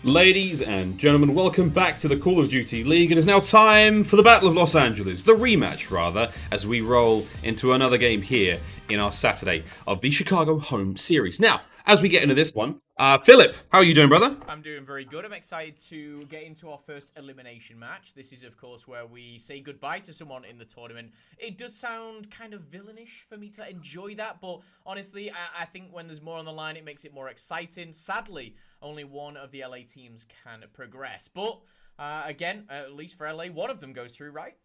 Ladies and gentlemen, welcome back to the Call of Duty League. It is now time for the Battle of Los Angeles, the rematch rather, as we roll into another game here in our Saturday of the Chicago home series. Now, as we get into this one, Philip, how are you doing, brother? I'm doing very good. I'm excited to get into our first elimination match. This is, of course, where we say goodbye to someone in the tournament. It does sound kind of villainish for me to enjoy that, but honestly, I think when there's more on the line, it makes it more exciting. Sadly, only one of the LA teams can progress. But, again, at least for LA, one of them goes through, right?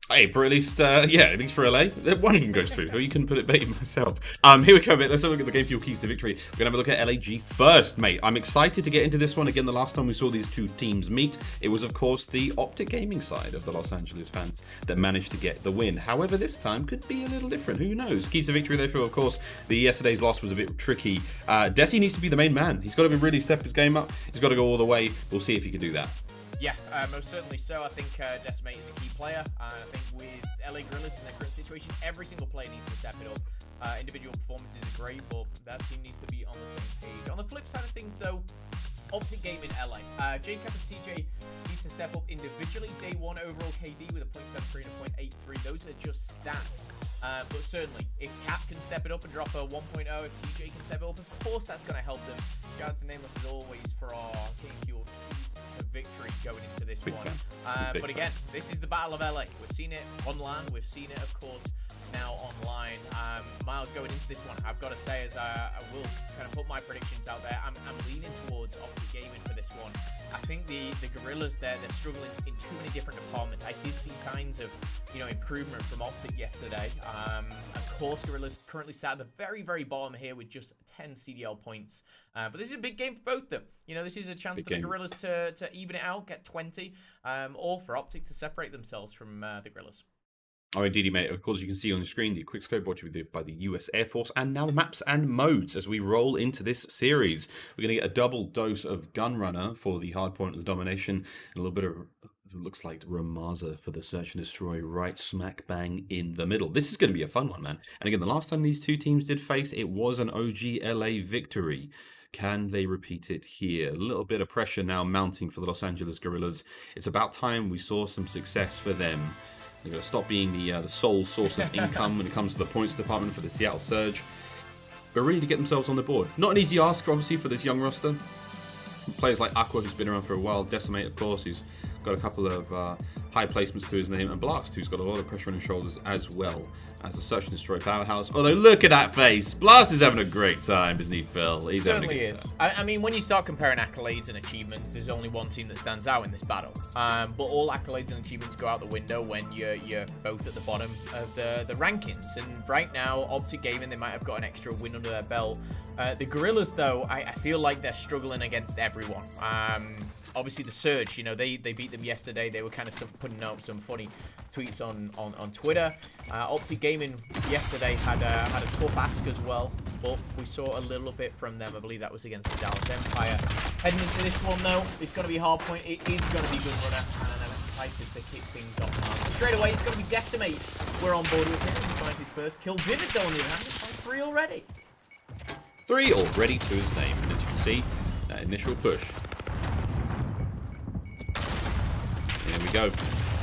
Hey, for at least, at least for LA, one of them goes through. You can put it better myself. Here we go, mate. Let's have a look at the game fuel keys to victory. We're going to have a look at LAG first, mate. I'm excited to get into this one. Again, the last time we saw these two teams meet, it was, of course, the OpTic Gaming side of the Los Angeles fans that managed to get the win. However, this time could be a little different. Who knows? Keys to victory, they feel, of course, yesterday's loss was a bit tricky. Desi needs to be the main man. He's got to really step his game up. He's got to go all the way. We'll see if he can do that. Yeah, most certainly so. I think Decimate is a key player. I think with LA Guerrillas in their current situation, every single player needs to step it up. Individual performances are great, but that team needs to be on the same page. On the flip side of things, though, OpTic Gaming LA. Jacob and TJ need to step up individually. Day 1 overall KD with a .73 and a .83. Those are just stats. But certainly, if Cap can step it up and drop a 1.0, if TJ can step it up, of course that's going to help them. Shout out to Nameless as always for our Game Fuel keys to victory going into this one. But again, this is the Battle of LA. We've seen it online. We've seen it, of course, now online. Miles, going into this one, I've got to say, as I will kind of put my predictions out there, I'm leaning towards OpTic Gaming for this one. I think the Guerrillas, they're struggling in too many different departments. I did see signs of, improvement from OpTic yesterday. Of course, Guerrillas currently sat at the very, very bottom here with just 10 CDL points. But this is a big game for both of them. This is a chance for the Guerrillas to even it out, get 20, or for OpTic to separate themselves from the Guerrillas. Oh, indeed, mate. Of course, you can see on the screen the quick scope brought to you by the US Air Force, and now the maps and modes as we roll into this series. We're going to get a double dose of Gunrunner for the Hardpoint and the Domination, and a little bit of, it looks like, Ramaza for the Search and Destroy right smack bang in the middle. This is going to be a fun one, man. And again, the last time these two teams did face, it was an OG LA victory. Can they repeat it here? A little bit of pressure now mounting for the Los Angeles Guerrillas. It's about time we saw some success for them. They're going to stop being the sole source of income when it comes to the points department for the Seattle Surge. But really to get themselves on the board. Not an easy ask, obviously, for this young roster. Players like Aqua, who's been around for a while. Decimate, of course, who's got a couple of high placements to his name. And Blast, who's got a lot of pressure on his shoulders as well as a Search and Destroy powerhouse. Although, look at that face. Blast is having a great time, isn't he, Phil? He's having a good time. I mean, when you start comparing accolades and achievements, there's only one team that stands out in this battle. But all accolades and achievements go out the window when you're both at the bottom of the rankings. And right now, OpTic Gaming, they might have got an extra win under their belt. The Guerrillas, though, I feel like they're struggling against everyone. Obviously, the Surge, they beat them yesterday. They were kind of putting out some funny tweets on Twitter. OpTic Gaming yesterday had a tough ask as well, but we saw a little bit from them. I believe that was against the Dallas Empire. Heading into this one, though, it's going to be Hardpoint. It is going to be Gunrunner, and I'm excited to kick things off. Straight away, it's going to be Decimate. We're on board with him. He finds his first kill. Vivid, though, on the other hand, he's on 3 already. 3 already to his name, and as you can see, that initial push. There we go.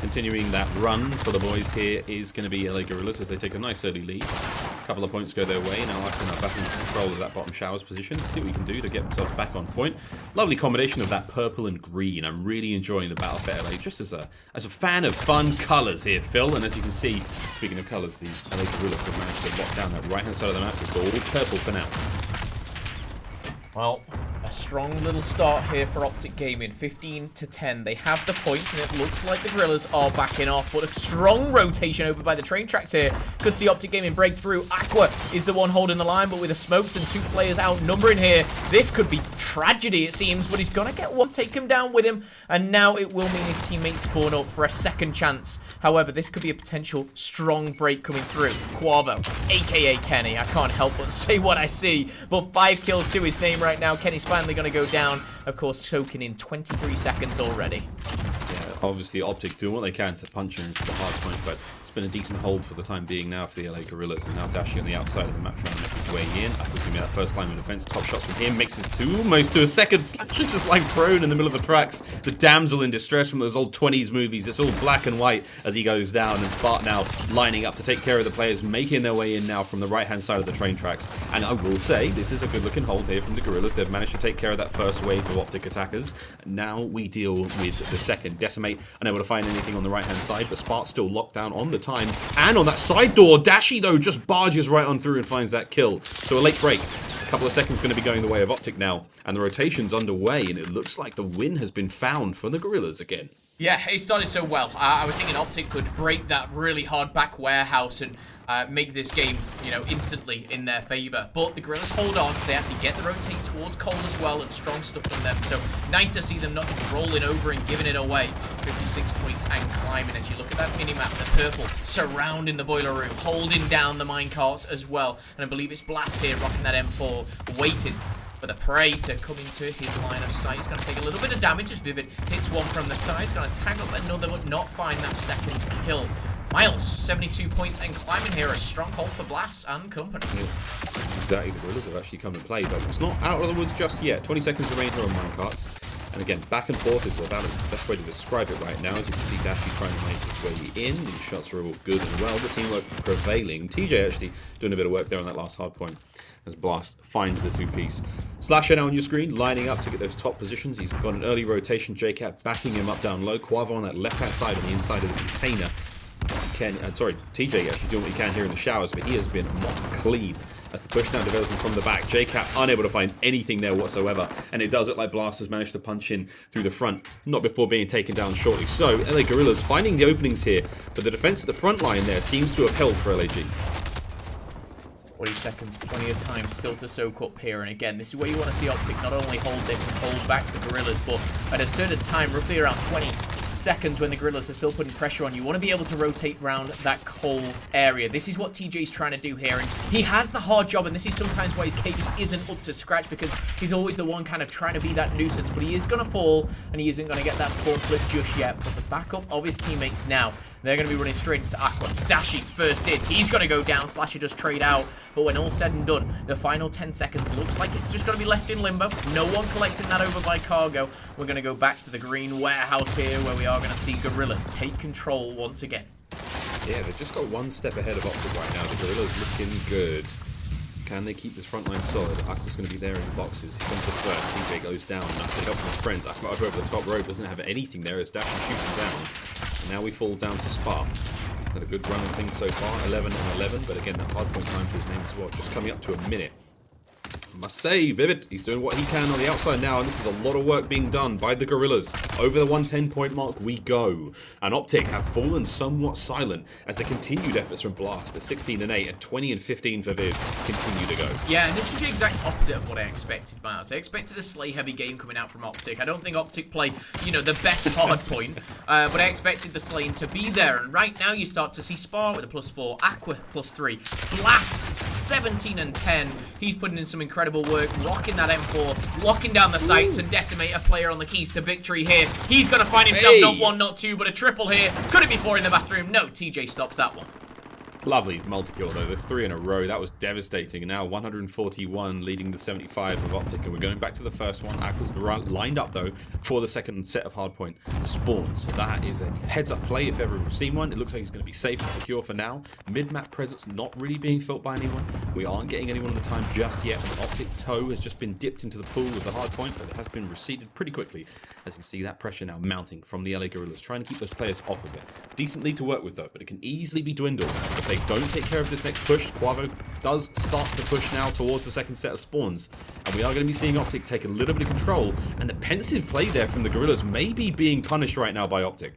Continuing that run for the boys here is going to be LA Guerrillas as they take a nice early lead. A couple of points go their way. Now I can back in control of that bottom showers position. See what we can do to get themselves back on point. Lovely combination of that purple and green. I'm really enjoying the battle for LA just as a fan of fun colours here, Phil. And as you can see, speaking of colours, the LA Guerrillas have managed to lock down that right-hand side of the map. It's all purple for now. Well, a strong little start here for OpTic Gaming. 15-10. They have the points, and it looks like the Guerrillas are backing off. But a strong rotation over by the train tracks here. Could see OpTic Gaming break through. Aqua is the one holding the line, but with the smokes and 2 players outnumbering here, this could be tragedy, it seems. But he's going to get one, take him down with him. And now it will mean his teammates spawn up for a second chance. However, this could be a potential strong break coming through. Quavo, a.k.a. Kenny. I can't help but say what I see. But 5 kills to his name right now. Kenny's finally going to go down. Of course, soaking in 23 seconds already. Yeah, Obviously, OpTic doing what they can to punch him into the hard point, but it's been a decent hold for the time being now for the LA Guerrillas. And now Dashi on the outside of the map trying to make his way in. Aqua's going to be that first line of defense. Top shots from him. Mixes two almost to a second. Slasher just like prone in the middle of the tracks. The damsel in distress from those old 20s movies. It's all black and white as he goes down. And Spart now lining up to take care of the players, making their way in now from the right-hand side of the train tracks. And I will say, this is a good-looking hold here from the Guerrillas. They've managed to take care of that first wave of OpTic attackers. Now we deal with the second. Decimate unable to find anything on the right-hand side, but Spart's still locked down on the time. And on that side door, Dashi, though, just barges right on through and finds that kill. So a late break. A couple of seconds going to be going the way of OpTic now. And the rotation's underway, and it looks like the win has been found for the Guerrillas again. Yeah, it started so well. I was thinking OpTic could break that really hard back warehouse and make this game, you know, instantly in their favor. But the Guerrillas hold on. They actually get the rotate towards Cole as well, and strong stuff from them. So nice to see them not just rolling over and giving it away. 56 points and climbing. As you look at that mini-map, the purple surrounding the boiler room, holding down the minecarts as well. And I believe it's Blast here, rocking that M4, waiting for the prey to come into his line of sight. He's going to take a little bit of damage as Vivid hits one from the side. He's going to tag up another, but not find that second kill. Miles, 72 points and climbing here. A strong hold for Blast and company. Yeah, exactly. The Guerrillas have actually come and played, but it's not out of the woods just yet. 20 seconds remain here on minecarts. And again, back and forth is about the best way to describe it right now. As you can see, Dashi trying to make his way in. These shots are all good and well. The teamwork prevailing. TJ actually doing a bit of work there on that last hard point as Blast finds the two-piece. Slasher now on your screen, lining up to get those top positions. He's got an early rotation. JCat backing him up down low. Quavo on that left-hand side on the inside of the container. TJ actually doing what he can here in the showers, but he has been mopped clean as the push now developing from the back. JCat unable to find anything there whatsoever, and it does look like Blast has managed to punch in through the front, not before being taken down shortly. So LA Guerrillas finding the openings here, but the defense at the front line there seems to have held for LAG. 40 seconds, plenty of time still to soak up here. And again, this is where you want to see OpTic not only hold this and hold back the Guerrillas, but at a certain time, roughly around 20 seconds when the Guerrillas are still putting pressure on, you want to be able to rotate around that cold area. This is what TJ's trying to do here, and he has the hard job, and this is sometimes why his KD isn't up to scratch, because he's always the one kind of trying to be that nuisance, but he is going to fall, and he isn't going to get that spawn flip just yet. But the backup of his teammates now, they're going to be running straight into Aqua. Dashi first in. He's going to go down. Slasher just trade out. But when all said and done, the final 10 seconds looks like it's just going to be left in limbo. No one collecting that over by cargo. We're going to go back to the green warehouse here, where we are going to see Guerrillas take control once again. Yeah, they've just got one step ahead of OpTic right now. The Guerrillas looking good. Can they keep this front line solid? Aqua's going to be there in the boxes. He comes to first. TJ goes down. That's the help from his friends. Aqua over the top rope doesn't have anything there as Dash shoots him down. And now we fall down to Spark. Had a good run of things so far. 11 and 11. But again, that hardpoint time for his name as well. Just coming up to a minute. Must say, Vivid, he's doing what he can on the outside now, and this is a lot of work being done by the Guerrillas. Over the 110 point mark we go. And OpTic have fallen somewhat silent as the continued efforts from Blast at 16 and 8 and 20 and 15 for Vivid continue to go. Yeah, and this is the exact opposite of what I expected, Miles. I expected a slay-heavy game coming out from OpTic. I don't think OpTic play, you know, the best hardpoint, but I expected the slaying to be there. And right now you start to see Spar with a +4, Aqua +3, Blast 17 and 10. He's putting in some incredible work, rocking that M4, locking down the sights, and Decimate, a player on the keys to victory here. He's going to find himself not one, not two, but a triple here. Could it be 4 in the bathroom? No, TJ stops that one. Lovely multi-kill though, the 3 in a row. That was devastating. And now 141 leading the 75 of OpTic. And we're going back to the first one. Aqua's lined up though for the second set of hardpoint spawns. So that is a heads-up play if ever we've seen one. It looks like it's going to be safe and secure for now. Mid-map presence not really being felt by anyone. We aren't getting anyone at the time just yet. An OpTic toe has just been dipped into the pool with the hardpoint, but it has been receded pretty quickly. As you can see, that pressure now mounting from the LA Guerrillas, trying to keep those players off of it. Decent lead to work with though, but it can easily be dwindled if they don't take care of this next push. Quavo does start to push now towards the second set of spawns, and we are going to be seeing OpTic take a little bit of control, and the pensive play there from the Guerrillas may be being punished right now by OpTic.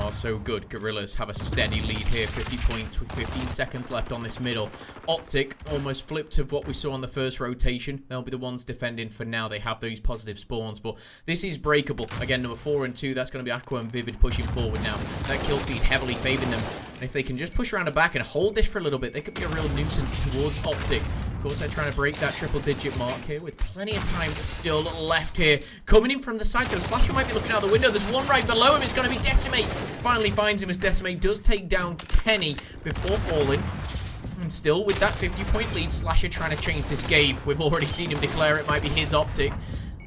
Oh, so good. Guerrillas have a steady lead here, 50 points with 15 seconds left on this middle. OpTic almost flipped of what we saw on the first rotation. They'll be the ones defending for now. They have those positive spawns, but this is breakable. Again, number 4 and 2, that's going to be Aqua and Vivid pushing forward now. That kill feed heavily favoring them. And if they can just push around the back and hold this for a little bit, they could be a real nuisance towards OpTic. course, they're trying to break that triple-digit mark here with plenty of time still left here. Coming in from the side, though, Slasher might be looking out the window. There's one right below him. It's going to be Decimate. Finally finds him as Decimate does take down Kenny before falling. And still with that 50-point lead, Slasher trying to change this game. We've already seen him declare it might be his OpTic.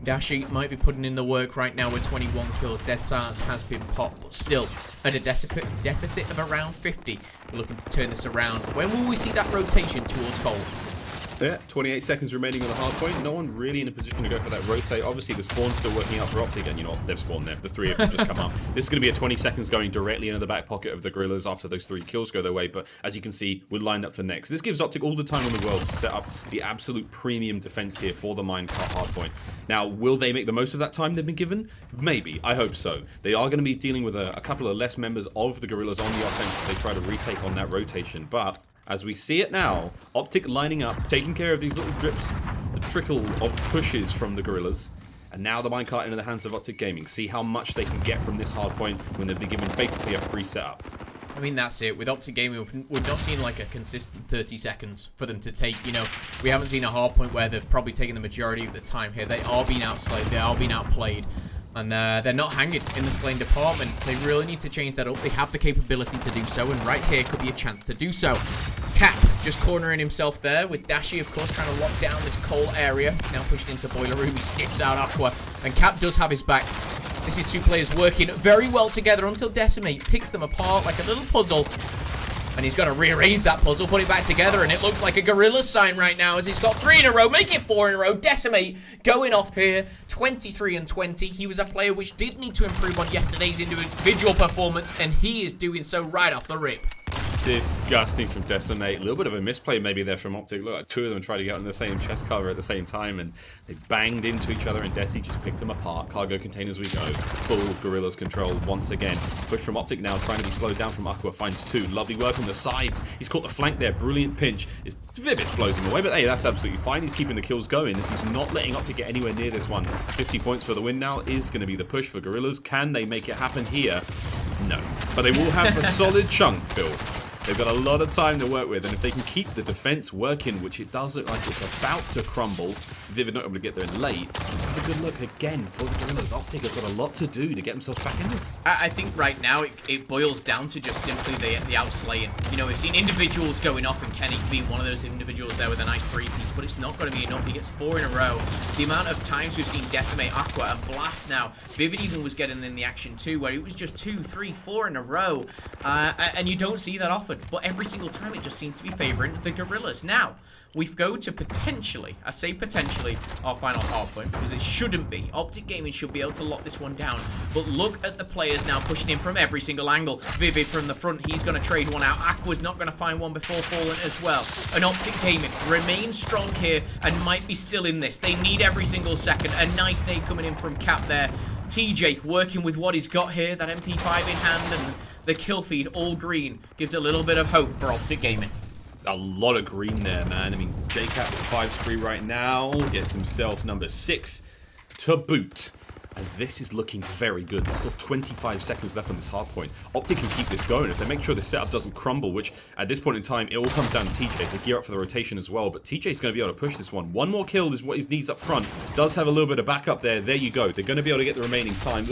Dashi might be putting in the work right now with 21 kills. Death Silence has been popped, but still at a deficit of around 50. We're looking to turn this around. When will we see that rotation towards gold? Yeah, 28 seconds remaining on the hard point. No one really in a position to go for that rotate. Obviously, the spawn's still working out for OpTic, and you know, they've spawned there. The three of them just come up. This is going to be a 20 seconds going directly into the back pocket of the Guerrillas after those 3 kills go their way. But as you can see, we're lined up for next. This gives OpTic all the time in the world to set up the absolute premium defense here for the minecart hard point. Now, will they make the most of that time they've been given? Maybe. I hope so. They are going to be dealing with a couple of less members of the Guerrillas on the offense as they try to retake on that rotation. But as we see it now, OpTic lining up, taking care of these little drips, the trickle of pushes from the Guerrillas. And now the minecart into the hands of OpTic Gaming. See how much they can get from this hard point when they've been given basically a free setup. I mean, that's it. With OpTic Gaming, we've not seen like a consistent 30 seconds for them to take. You know, we haven't seen a hard point where they've probably taken the majority of the time here. They are being outslayed. They are being outplayed. And they're not hanging in the slaying department. They really need to change that up. They have the capability to do so, and right here could be a chance to do so. Cap just cornering himself there, with Dashi, of course, trying to lock down this coal area. Now pushed into Boiler Room, he sniffs out Aqua, and Cap does have his back. This is 2 players working very well together until Decimate picks them apart like a little puzzle. And he's got to rearrange that puzzle, put it back together, and it looks like a Gorilla sign right now as he's got 3 in a row, making it 4 in a row. Decimate going off here, 23 and 20. He was a player which did need to improve on yesterday's individual performance, and he is doing so right off the rip. Disgusting from Decimate. A little bit of a misplay maybe there from OpTic. Look, like 2 of them tried to get on the same chest cover at the same time, and they banged into each other, and Desi just picked them apart. Cargo containers we go. Full Guerrillas control once again. Push from OpTic now, trying to be slowed down from Aqua. Finds 2. Lovely work on the sides. He's caught the flank there. Brilliant pinch. Vivid blows him away, but hey, that's absolutely fine. He's keeping the kills going as he's not letting OpTic get anywhere near this one. 50 points for the win now is going to be the push for Guerrillas. Can they make it happen here? No. But they will have a solid chunk, Phil. They've got a lot of time to work with, and if they can keep the defense working, which it does look like it's about to crumble, Vivid not able to get there late, this is a good look again for the Guerrillas. OpTic have got a lot to do to get themselves back in this. I think right now it boils down to just simply the outslaying. You know, we've seen individuals going off, and Kenny being one of those individuals there with a nice 3-piece, but it's not going to be enough. He gets 4 in a row. The amount of times we've seen Decimate, Aqua, and Blast now. Vivid even was getting in the action too, where it was just 2, 3, 4 in a row. And you don't see that often, but every single time it just seems to be favoring the Guerrillas. Now, we go to potentially, I say potentially, our final hard point, because it shouldn't be. OpTic Gaming should be able to lock this one down. But look at the players now pushing in from every single angle. Vivid from the front, he's going to trade one out. Aqua's not going to find one before falling as well. And OpTic Gaming remains strong here and might be still in this. They need every single second. A nice nade coming in from Cap there. TJ working with what he's got here, that MP5 in hand, and the kill feed all green gives a little bit of hope for OpTic Gaming. A lot of green there, man. I mean, JCap with 5 spree right now gets himself number 6 to boot. And this is looking very good. There's still 25 seconds left on this hard point. OpTic can keep this going if they make sure the setup doesn't crumble, which at this point in time, it all comes down to TJ. They gear up for the rotation as well, but TJ's going to be able to push this one. One more kill is what he needs up front. Does have a little bit of backup there. There you go. They're going to be able to get the remaining time.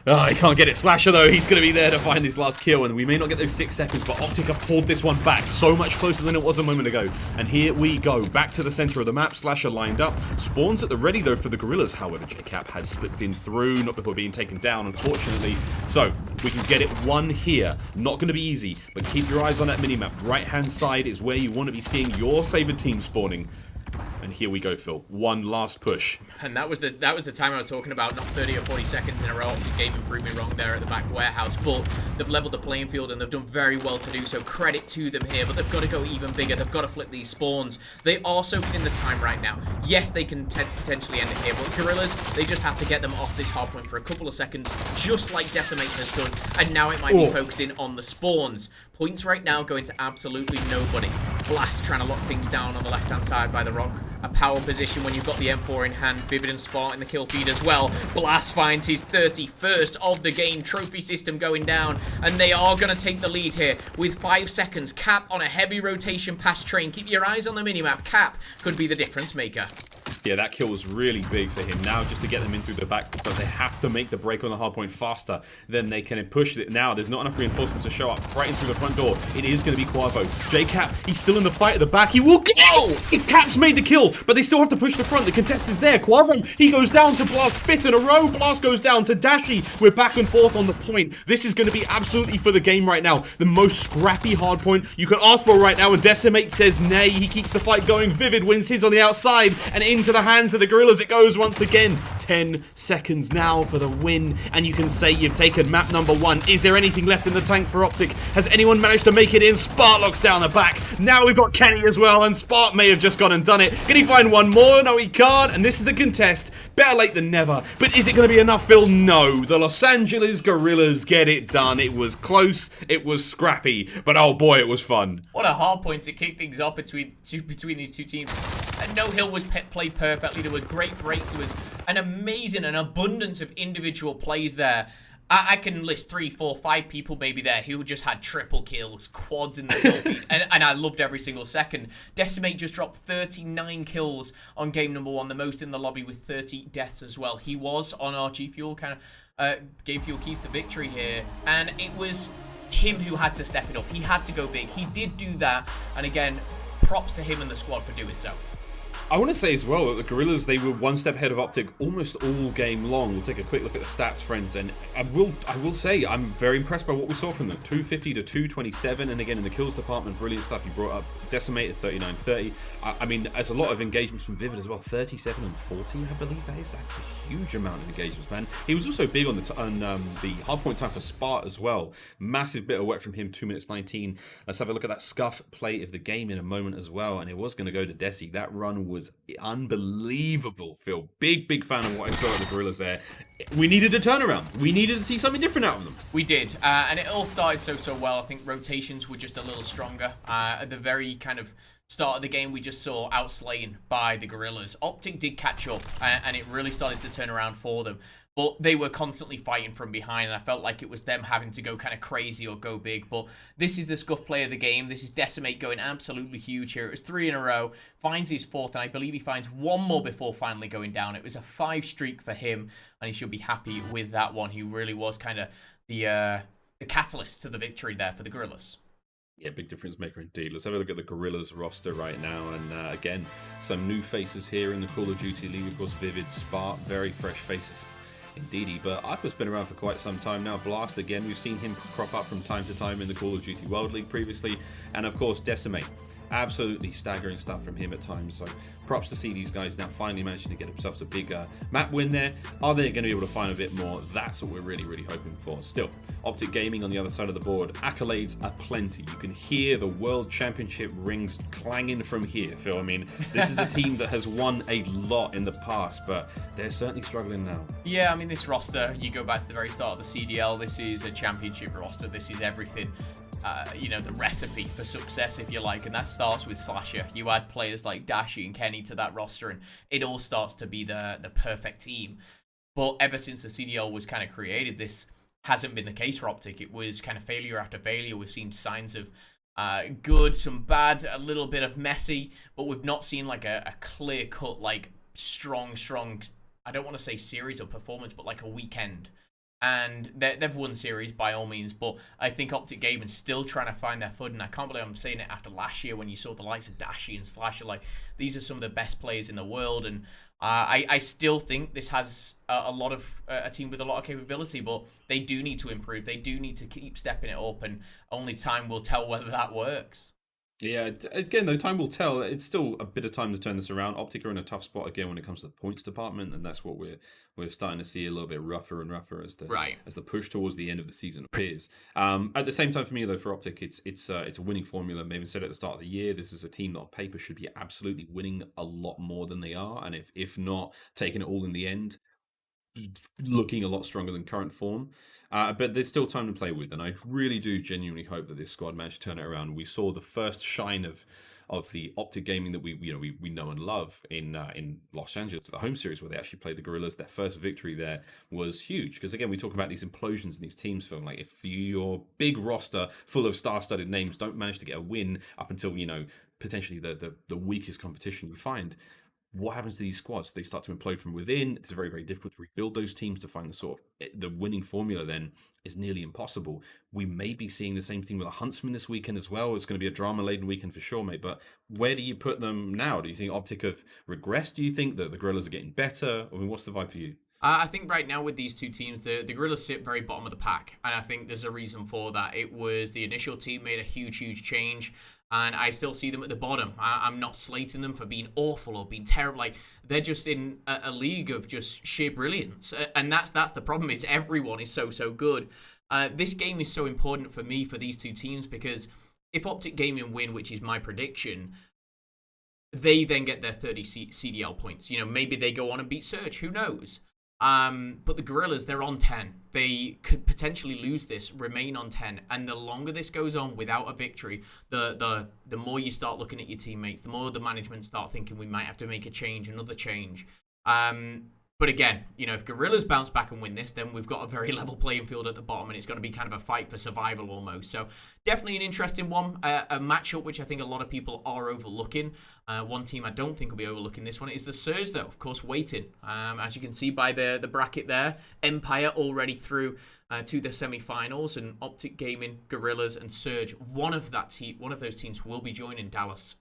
Oh, he can't get it. Slasher, though, he's going to be there to find this last kill, and we may not get those 6 seconds, but OpTic have pulled this one back so much closer than it was a moment ago. And here we go, back to the center of the map. Slasher lined up. Spawns at the ready, though, for the Guerrillas. However, JCap has slipped in through, not before being taken down, unfortunately. So, we can get it 1 here. Not going to be easy, but keep your eyes on that minimap. Right-hand side is where you want to be seeing your favorite team spawning. And here we go, Phil. 1 last push. And that was the time I was talking about, not 30 or 40 seconds in a row. OpTic Gaming proved me wrong there at the back warehouse, but they've leveled the playing field and they've done very well to do so. Credit to them here, but they've got to go even bigger. They've got to flip these spawns. They are soaking in the time right now. Yes, they can potentially end it here, but Guerrillas, they just have to get them off this hard point for a couple of seconds, just like Decimate has done, and now it might be focusing on the spawns. Points right now going to absolutely nobody. Blast trying to lock things down on the left-hand side by the rock. A power position when you've got the M4 in hand. Vivid and Spart in the kill feed as well. Blast finds his 31st of the game. Trophy system going down. And they are going to take the lead here with 5 seconds. Cap on a heavy rotation past Train. Keep your eyes on the minimap. Cap could be the difference maker. Yeah, that kill was really big for him. Now, just to get them in through the back, because they have to make the break on the hard point faster than they can push it. Now, there's not enough reinforcements to show up right in through the front door. It is going to be Quavo. J-Cap, he's still in the fight at the back. He will get... Oh! If Cap's made the kill, but they still have to push the front. The contest is there. Quavo, he goes down to Blast 5th in a row. Blast goes down to Dashi. We're back and forth on the point. This is going to be absolutely for the game right now. The most scrappy hard point you can ask for right now, and Decimate says nay. He keeps the fight going. Vivid wins his on the outside, and into the hands of the Guerrillas it goes once again. 10 seconds now for the win, and you can say you've taken map number 1. Is there anything left in the tank for OpTic? Has anyone managed to make it in? Spart locks down the back. Now we've got Kenny as well, and Spart may have just gone and done it. Can he find one more? No, he can't, and this is the contest. Better late than never, but is it going to be enough, Phil? No. The Los Angeles Guerrillas get it done. It was close, it was scrappy, but oh boy, it was fun. What a hard point to kick things off between these two teams. And No Hill was played perfectly. There were great breaks. There was an amazing, an abundance of individual plays there. I can list 3, 4, 5 people maybe there who just had triple kills, quads in the kill feed, and I loved every single second. Decimate just dropped 39 kills on game number 1, the most in the lobby with 30 deaths as well. He was on our G Fuel, kind of gave Fuel keys to victory here, and it was him who had to step it up. He had to go big. He did do that, and again, props to him and the squad for doing so. I want to say as well that the Guerrillas, they were one step ahead of OpTic almost all game long. We'll take a quick look at the stats, friends, and I will say I'm very impressed by what we saw from them. 250 to 227, and again in the kills department, brilliant stuff. You brought up Decimated 39-30. I mean, there's a lot of engagements from Vivid as well. 37 and 40, I believe that is. That's a huge amount of engagements, man. He was also big on the hardpoint time for Spart as well. Massive bit of work from him. 2 minutes 19. Let's have a look at that scuff play of the game in a moment as well, and it was going to go to Desi. That run was unbelievable, Phil. Big fan of what I saw at the Guerrillas there. We needed a turnaround. We needed to see something different out of them. We did, and it all started so well. I think rotations were just a little stronger. At the very kind of start of the game, we just saw outslain by the Guerrillas. OpTic did catch up, and it really started to turn around for them. But they were constantly fighting from behind, and I felt like it was them having to go kind of crazy or go big. But this is the scuff play of the game. This is Decimate going absolutely huge here. It was 3 in a row, finds his 4th, and I believe he finds one more before finally going down. It was a 5 streak for him, and he should be happy with that one. He really was kind of the catalyst to the victory there for the Guerrillas. Yeah, big difference maker indeed. Let's have a look at the Guerrillas roster right now. And again, some new faces here in the Call of Duty League. Of course, Vivid, Spart, very fresh faces. Indeedy, but Aqua's been around for quite some time now. Blast again, we've seen him crop up from time to time in the Call of Duty World League previously, and of course Decimate. Absolutely staggering stuff from him at times, so props to see these guys now finally managing to get themselves a big map win there. Are they going to be able to find a bit more? That's what we're really hoping for. Still, OpTic Gaming on the other side of the board, accolades are plenty. You can hear the World Championship rings clanging from here, Phil. I mean, this is a team that has won a lot in the past, but they're certainly struggling now. Yeah, I mean, this roster, you go back to the very start of the CDL, this is a championship roster, this is everything. You know, the recipe for success, if you like, and that starts with Slasher. You add players like Dashi and Kenny to that roster, and it all starts to be the perfect team. But ever since the CDL was kind of created, this hasn't been the case for OpTic. It was kind of failure after failure. We've seen signs of good, some bad, a little bit of messy, but we've not seen like a clear-cut, like strong, I don't want to say series or performance, but like a weekend. And they've won series by all means, but I think OpTic Gaming's still trying to find their footing. I can't believe I'm saying it after last year when you saw the likes of Dashi and Slasher. Like, these are some of the best players in the world, and I still think this has a team with a lot of capability, but they do need to improve. They do need to keep stepping it up, and only time will tell whether that works. Yeah, again, though, time will tell. It's still a bit of time to turn this around. OpTic are in a tough spot again when it comes to the points department, and that's what we're starting to see a little bit rougher and rougher as the push towards the end of the season appears. At the same time, for me though, for OpTic, it's a winning formula. Maybe said at the start of the year, this is a team that on paper should be absolutely winning a lot more than they are, and if not taking it all in the end. looking a lot stronger than current form. But there's still time to play with, and I really do genuinely hope that this squad managed to turn it around. We saw the first shine of the OpTic Gaming that we know and love in Los Angeles, the home series where they actually played the Guerrillas. Their first victory there was huge because again we talk about these implosions in these teams. Feeling like if your big roster full of star-studded names don't manage to get a win up until potentially the weakest competition you find, what happens to these squads? They start to implode from within. It's very, very difficult to rebuild those teams to find the sort of the winning formula. Then is nearly impossible. We may be seeing the same thing with the Huntsmen this weekend as well. It's going to be a drama-laden weekend for sure, mate. But where do you put them now? Do you think OpTic have regressed? Do you think that the Guerrillas are getting better? I mean, what's the vibe for you? I think right now with these two teams, the Guerrillas sit very bottom of the pack, and I think there's a reason for that. It was the initial team made a huge change, and I still see them at the bottom. I'm not slating them for being awful or being terrible. Like, they're just in a league of just sheer brilliance, and that's the problem. Is everyone is so good. This game is so important for me for these two teams because if OpTic Gaming win, which is my prediction, they then get their 30 CDL points. Maybe they go on and beat Surge. Who knows? But the Guerrillas, they're on 10. They could potentially lose this, remain on 10. And the longer this goes on without a victory, the more you start looking at your teammates, the more the management start thinking we might have to make a change, another change. But again, if Guerrillas bounce back and win this, then we've got a very level playing field at the bottom, and it's going to be kind of a fight for survival almost. So definitely an interesting one, a matchup which I think a lot of people are overlooking. One team I don't think will be overlooking this one is the Surge, though, of course, waiting. As you can see by the bracket there, Empire already through to the semi-finals, and OpTic Gaming, Guerrillas, and Surge. One of those teams will be joining Dallas.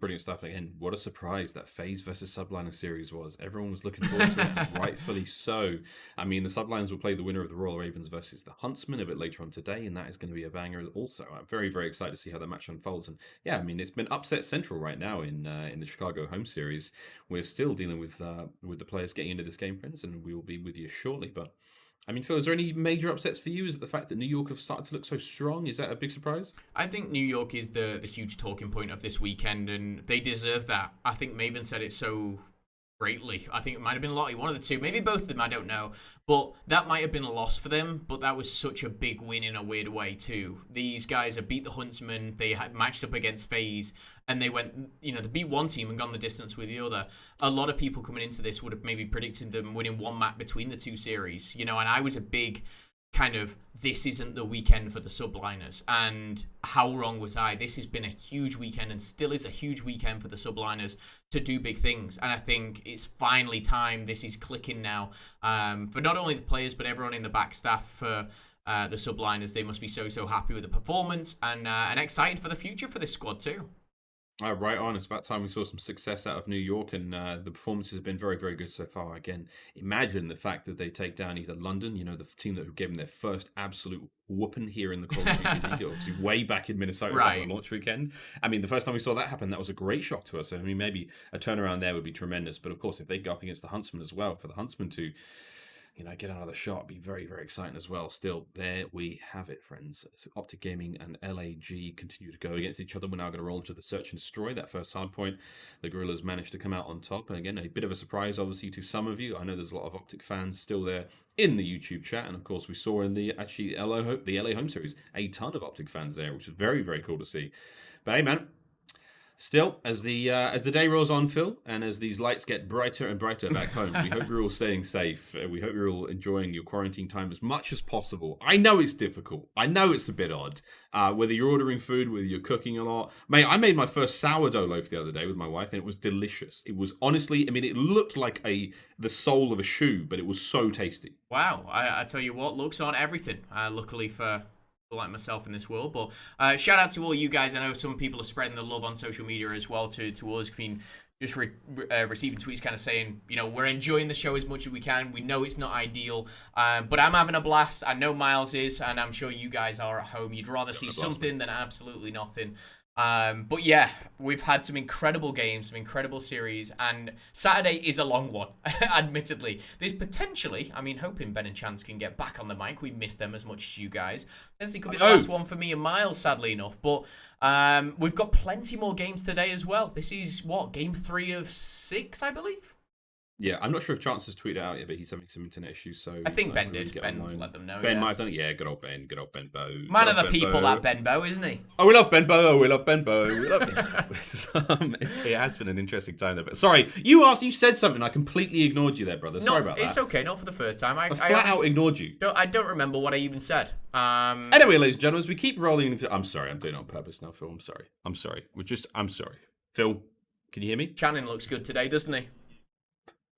Brilliant stuff. Again, what a surprise that FaZe versus Subliner series was. Everyone was looking forward to it, rightfully so. I mean, the Subliners will play the winner of the Royal Ravens versus the Huntsmen a bit later on today, and that is going to be a banger also. I'm very, very excited to see how that match unfolds. And yeah, I mean, it's been upset central right now in the Chicago home series. We're still dealing with the players getting into this game, friends, and we will be with you shortly. But I mean, Phil, is there any major upsets for you? Is it the fact that New York have started to look so strong? Is that a big surprise? I think New York is the huge talking point of this weekend, and they deserve that. I think Maven said it so greatly. I think it might have been Lottie, one of the two, maybe both of them, I don't know. But that might have been a loss for them, but that was such a big win in a weird way too. These guys have beat the Huntsmen, they had matched up against FaZe, and they went, they beat one team and gone the distance with the other. A lot of people coming into this would have maybe predicted them winning one map between the two series, and I was a big kind of, this isn't the weekend for the Subliners, and how wrong was I? This has been a huge weekend and still is a huge weekend for the Subliners to do big things, and I think it's finally time. This is clicking now for not only the players but everyone in the back staff for the Subliners. They must be so happy with the performance and excited for the future for this squad too. Right on. It's about time we saw some success out of New York, and the performances have been very, very good so far. Again, imagine the fact that they take down either London, the team that gave them their first absolute whooping here in the Call of Duty League, obviously way back in Minnesota right. on launch weekend. I mean, the first time we saw that happen, that was a great shock to us. I mean, maybe a turnaround there would be tremendous, but of course, if they go up against the Huntsmen as well, for the Huntsmen to get another shot, be very, very exciting as well. Still, there we have it, friends. So OpTic Gaming and LAG continue to go against each other. We're now going to roll into the Search and Destroy, that first hard point. The Guerrillas managed to come out on top. And again, a bit of a surprise, obviously, to some of you. I know there's a lot of OpTic fans still there in the YouTube chat. And of course, we saw in the LA home series, a ton of OpTic fans there, which is very, very cool to see. But hey, man. Still, as the day rolls on, Phil, and as these lights get brighter and brighter back home, we hope you're all staying safe. We hope you're all enjoying your quarantine time as much as possible. I know it's difficult. I know it's a bit odd. Whether you're ordering food, whether you're cooking a lot. Mate, I made my first sourdough loaf the other day with my wife, and it was delicious. It was honestly, I mean, it looked like the sole of a shoe, but it was so tasty. Wow, I tell you what, looks on everything. Luckily for like myself in this world, but shout out to all you guys. I know some people are spreading the love on social media as well to us. I mean, just receiving tweets kind of saying, we're enjoying the show as much as we can. We know it's not ideal, but I'm having a blast. I know Miles is, and I'm sure you guys are at home. You'd rather see something than absolutely nothing. But yeah, we've had some incredible games, some incredible series, and Saturday is a long one, admittedly. There's potentially, hoping Ben and Chance can get back on the mic. We miss them as much as you guys. Potentially could be the last one for me and Miles, sadly enough. But we've got plenty more games today as well. This is, game 3 of 6, I believe? Yeah, I'm not sure if Chance has tweeted out yet, but he's having some internet issues, so I think he's not Ben able to did. get Ben online. let them know. Ben yeah. might have done it. Yeah, good old Benbow. Man Good of the old people, Benbow. that Benbow, isn't he? Oh, we love Benbow. Oh, we love Benbow. We love. It has been an interesting time there. But sorry, you said something. I completely ignored you there, brother. Sorry about that. It's okay, not for the first time. I flat out ignored you. I don't remember what I even said. Anyway, ladies and gentlemen, as we keep rolling. I'm sorry. I'm doing it on purpose now, Phil. I'm sorry. I'm sorry. Phil, can you hear me? Channing looks good today, doesn't he?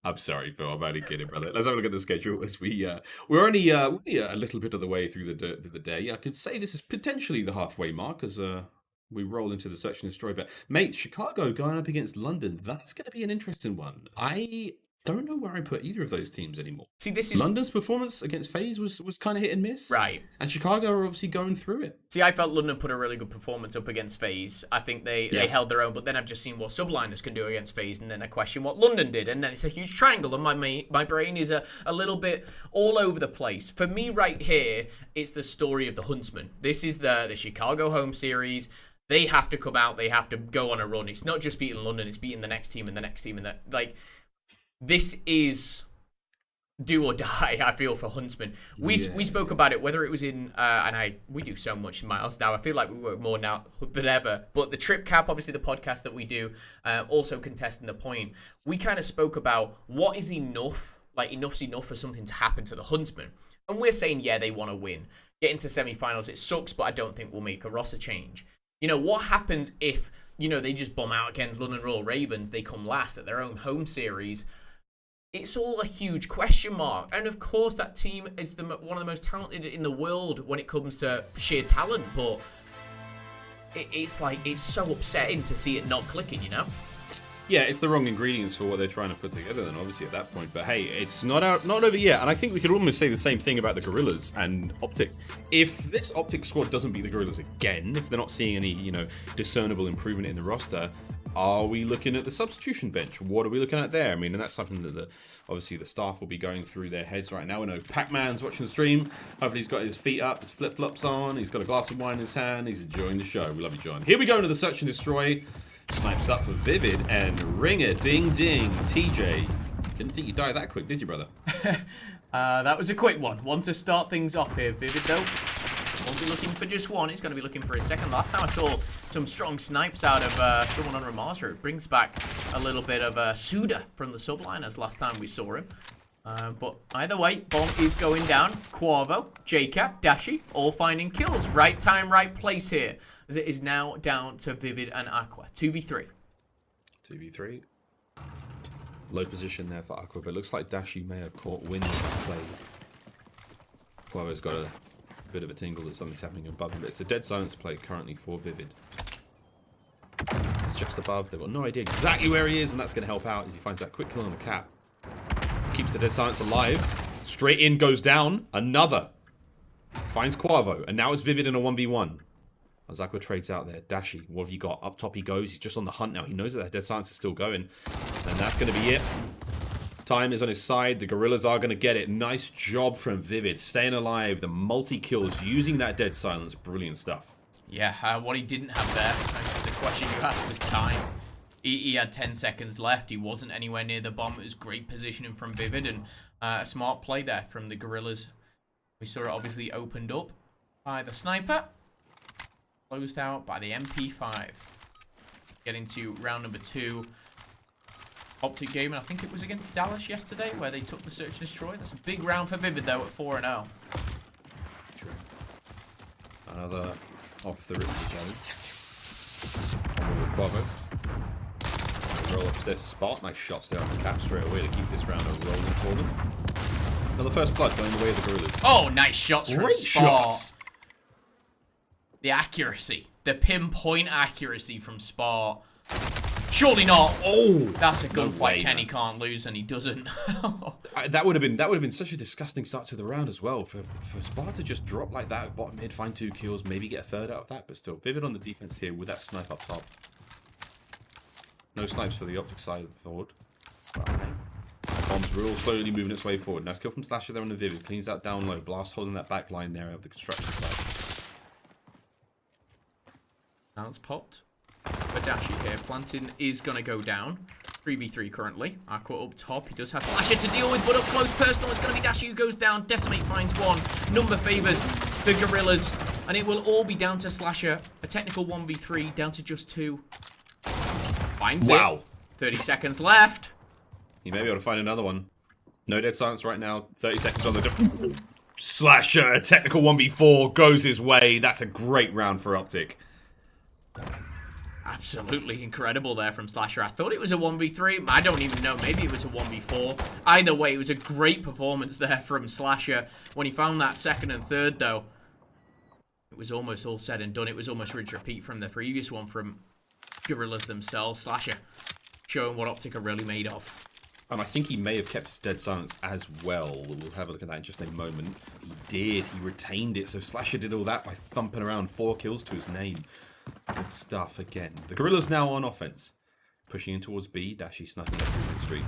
I'm sorry, Phil. I'm only kidding, brother. Let's have a look at the schedule as we're only a little bit of the way through the day. I could say this is potentially the halfway mark as we roll into the search and destroy. But mate, Chicago going up against London. That's going to be an interesting one. I don't know where I put either of those teams anymore. See, this is London's performance against FaZe was kind of hit and miss, right, and Chicago are obviously going through it. See, I felt London put a really good performance up against FaZe. I think they held their own, but then I've just seen what Subliners can do against FaZe, and then I question what London did, and then it's a huge triangle, and my brain is a little bit all over the place. For me, right here, it's the story of the Huntsmen. This is the Chicago home series. They have to come out. They have to go on a run. It's not just beating London. It's beating the next team and the next team, and that like. This is do or die, I feel, for Huntsmen. We spoke about it, whether it was in, we do so much, Miles, now. I feel like we work more now than ever. But the Trip Cap, obviously the podcast that we do, also contesting the point. We kind of spoke about what is enough, like enough's enough for something to happen to the Huntsmen. And we're saying, yeah, they want to win. Get into semi-finals, it sucks, but I don't think we'll make a roster change. You know, what happens if, you know, they just bomb out against London Royal Ravens, they come last at their own home series? It's all a huge question mark. And of course, that team is one of the most talented in the world when it comes to sheer talent. But it's like, it's so upsetting to see it not clicking, you know? Yeah, it's the wrong ingredients for what they're trying to put together then, obviously, at that point. But hey, it's not over yet. And I think we could almost say the same thing about the Guerrillas and OpTic. If this OpTic squad doesn't beat the Guerrillas again, if they're not seeing any, you know, discernible improvement in the roster, are we looking at the substitution bench? What are we looking at there? I mean, and that's something that obviously the staff will be going through their heads right now. I know Pac-Man's watching the stream. Hopefully he's got his feet up, his flip-flops on. He's got a glass of wine in his hand. He's enjoying the show. We love you, John. Here we go into the search and destroy. Snipes up for Vivid and ringer ding ding. TJ, didn't think you'd die that quick, did you, brother? That was a quick one. One to start things off here. Vivid, though, won't be looking for just one. He's going to be looking for his second. Last time I saw some strong snipes out of someone on Ramasa. It brings back a little bit of Suda from the Subliners last time we saw him. But either way, bomb is going down. Quavo, JCap, Dashi, all finding kills. Right time, right place here. As it is now down to Vivid and Aqua. 2v3. 2v3. Low position there for Aqua, but it looks like Dashi may have caught wind of that play. Quavo's got a bit of a tingle that something's happening above him, but it's a dead silence play currently for Vivid. It's just above. They've got no idea exactly where he is, and that's going to help out as he finds that quick kill on the cap. Keeps the dead silence alive. Straight in, goes down. Another. Finds Quavo, and now it's Vivid in a 1v1. As Aqua trades out there. Dashi, what have you got? Up top he goes. He's just on the hunt now. He knows that dead silence is still going. And that's going to be it. Time is on his side. The Guerrillas are going to get it. Nice job from Vivid. Staying alive. The multi-kills using that dead silence. Brilliant stuff. Yeah, what he didn't have there, the question you asked, was time. He had 10 seconds left. He wasn't anywhere near the bomb. It was great positioning from Vivid and a smart play there from the Guerrillas. We saw it obviously opened up by the sniper. Closed out by the MP5. Getting to round number 2. OpTic Gaming, I think it was against Dallas yesterday, where they took the search and destroy. That's a big round for Vivid, though, at 4-0. True. Another off the rip to go. Quavo. Roll upstairs to Spot. Nice shots there on the cap straight away to keep this round rolling for them. Another first blood going the way of the Guerrillas. Oh, nice shots from Great Spot. shots! The accuracy. The pinpoint accuracy from Spot. Surely not. Oh, that's a gunfight Kenny can't lose, and he doesn't. that would have been such a disgusting start to the round as well for Spar to just drop like that, bottom mid, find 2 kills, maybe get a third out of that, but still Vivid on the defense here with that snipe up top. No snipes for the OpTic side forward. Bomb's real slowly moving its way forward. Nice kill from Slasher there on the Vivid. Cleans out down low. Blast holding that back line there of the construction side. Now it's popped. Dashi here. Planting is going to go down. 3v3 currently. Aqua up top. He does have Slasher to deal with, but up close personal. It's going to be Dashi who goes down. Decimate finds one. Number favors the Guerrillas. And it will all be down to Slasher. A technical 1v3 down to just 2. Finds it. 30 seconds left. He may be able to find another one. No dead silence right now. 30 seconds on the... Slasher, a technical 1v4 goes his way. That's a great round for OpTic. Absolutely incredible there from Slasher. I thought it was a 1v3. I don't even know. Maybe it was a 1v4. Either way, it was a great performance there from Slasher. When he found that second and third, though, it was almost all said and done. It was almost rinse repeat from the previous one from Guerrillas themselves. Slasher showing what OpTic are really made of. And I think he may have kept his dead silence as well. We'll have a look at that in just a moment. He did. He retained it. So Slasher did all that by thumping around 4 kills to his name. Good stuff again. The Guerrillas now on offense. Pushing in towards B. Dashi sniping up through the street.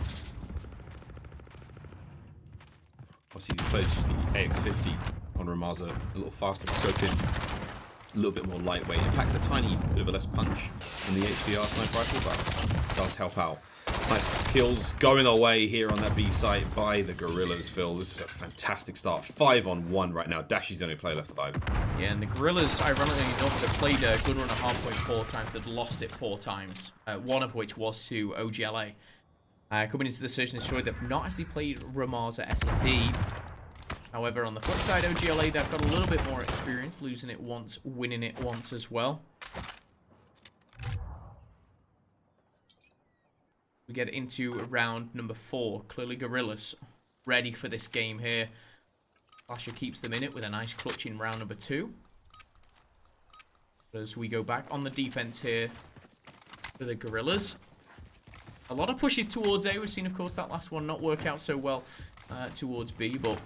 Obviously, he plays just the AX50 on Ramaza. A little faster scoping. A little bit more lightweight. It packs a tiny bit of a less punch than the HDR sniper rifle, but does help out. Nice kills going away here on that B site by the Guerrillas, Phil. This is a fantastic start. 5-on-1 right now. Dashi's the only player left alive. Yeah, and the Guerrillas, ironically enough, they've played a good run at Hardpoint 4 times. They've lost it 4 times. One of which was to OGLA. Coming into the Search and Destroy, they've not actually played Ramaza S&D. However, on the flip side, OGLA, they've got a little bit more experience, losing it once, winning it once as well. We get into round number 4. Clearly, Guerrillas ready for this game here. Slasher keeps them in it with a nice clutch in round number 2. As we go back on the defense here for the Guerrillas. A lot of pushes towards A. We've seen, of course, that last one not work out so well towards B, but...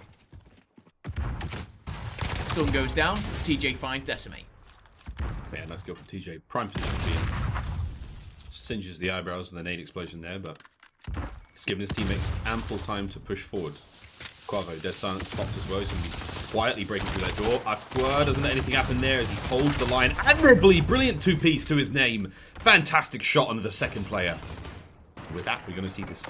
Stun goes down. TJ finds Decimate. Yeah, nice go from TJ. Prime position being singes the eyebrows with a nade explosion there, but it's given his teammates ample time to push forward. Quavo, dead silence, popped as well. He's going to be quietly breaking through that door. Aqua doesn't let anything happen there as he holds the line admirably. Brilliant 2-piece to his name. Fantastic shot on the second player. With that, we're going to see this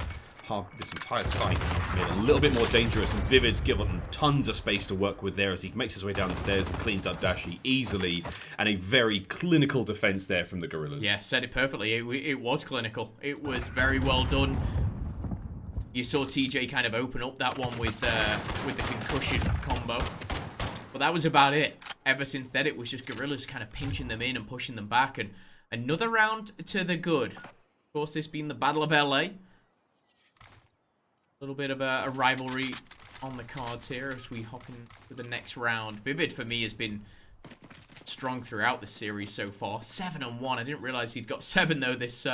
entire site made a little bit more dangerous, and Vivid's given tons of space to work with there as he makes his way down the stairs and cleans up Dashi easily, and a very clinical defense there from the Guerrillas. Yeah, said it perfectly. It was clinical. It was very well done. You saw TJ kind of open up that one with the concussion combo, but that was about it. Ever since then, it was just Guerrillas kind of pinching them in and pushing them back, and another round to the good. Of course, this being the Battle of LA. A little bit of a rivalry on the cards here as we hop into the next round. Vivid, for me, has been strong throughout the series so far. 7-on-1. I didn't realize he'd got 7, though, this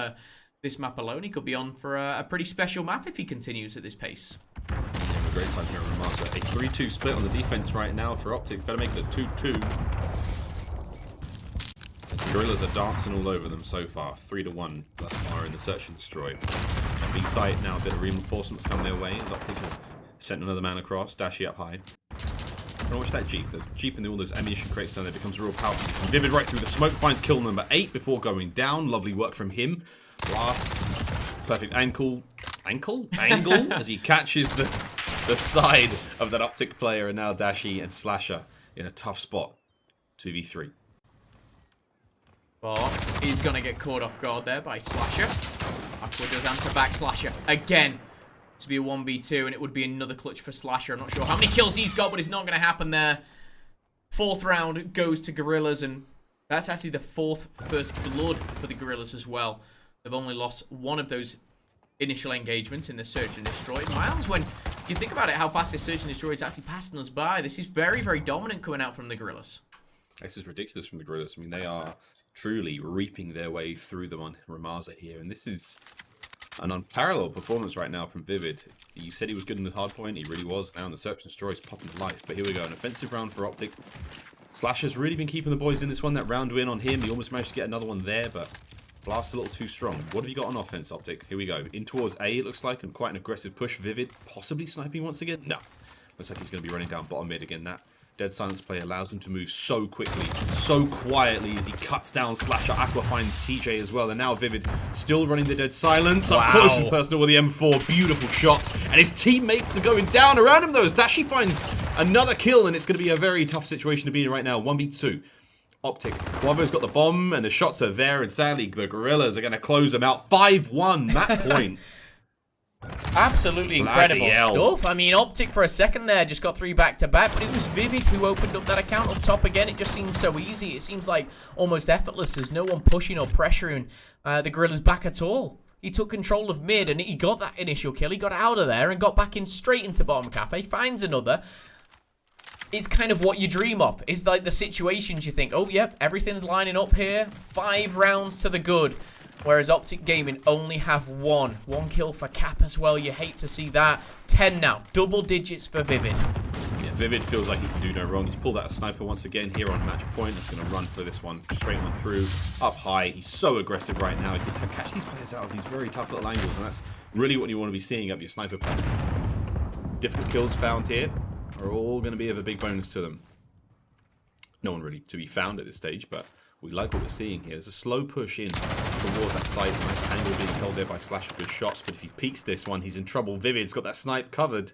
map alone. He could be on for a pretty special map if he continues at this pace. Yeah, a great time here on Ramaza. A 3-2 split on the defense right now for OpTic. Better make it a 2-2. The Guerrillas are dancing all over them so far. 3-1 thus far in the Search and Destroy. B site now, a bit of reinforcements come their way as OpTic have sent another man across. Dashi up high. And watch that Jeep. There's Jeep and all those ammunition crates down there becomes a real power position. Vivid right through the smoke, finds kill number 8 before going down. Lovely work from him. Last perfect angle as he catches the side of that OpTic player, and now Dashi and Slasher in a tough spot. 2v3. But he's going to get caught off guard there by Slasher. Aqua does answer back Slasher again to be a 1v2, and it would be another clutch for Slasher. I'm not sure how many kills he's got, but it's not going to happen there. 4th round goes to Guerrillas, and that's actually the 4th first blood for the Guerrillas as well. They've only lost one of those initial engagements in the Search and Destroy. Miles, when you think about it, how fast this Search and Destroy is actually passing us by, this is very, very dominant coming out from the Guerrillas. This is ridiculous from the Guerrillas. I mean, they are truly reaping their way through them on Ramaza here, and this is an unparalleled performance right now from Vivid. You said he was good in the hardpoint, he really was. Now in the Search and Destroy is popping to life, but here we go, an offensive round for OpTic. Slasher's really been keeping the boys in this one. That round win on him, he almost managed to get another one there, but Blast a little too strong. What have you got on offense, OpTic? Here we go. In towards A, it looks like, and quite an aggressive push. Vivid, possibly sniping once again? No. Looks like he's going to be running down bottom mid again. That Dead Silence play allows him to move so quickly, so quietly as he cuts down Slasher. Aqua finds TJ as well. And now Vivid still running the Dead Silence. Up close and personal with the M4. Beautiful shots. And his teammates are going down around him though. As Dashi finds another kill. And it's going to be a very tough situation to be in right now. 1v2. OpTic. Guavo's got the bomb and the shots are there. And sadly, the Guerrillas are going to close them out. 5-1 map point. Absolutely incredible stuff. I mean, OpTic for a second there just got 3 back-to-back, but it was Vivid who opened up that account up top again. It just seems so easy. It seems like almost effortless. There's no one pushing or pressuring the Guerrillas back at all. He took control of mid and he got that initial kill. He got out of there and got back in straight into bottom cafe. Finds another. It's kind of what you dream of. It's like the situations you think, oh, yep, everything's lining up here. 5 rounds to the good. Whereas OpTic Gaming only have 1. 1 kill for Cap as well. You hate to see that. 10 now. Double digits for Vivid. Yeah, Vivid feels like he can do no wrong. He's pulled out a sniper once again here on match point. He's going to run for this one. Straight on through. Up high. He's so aggressive right now. He can catch these players out of these very tough little angles. And that's really what you want to be seeing of your sniper play. Different kills found here are all going to be of a big bonus to them. No one really to be found at this stage, but we like what we're seeing here. There's a slow push in towards that site. Nice angle being held there by Slasher. Good shots, but if he peeks this one, he's in trouble. Vivid's got that snipe covered.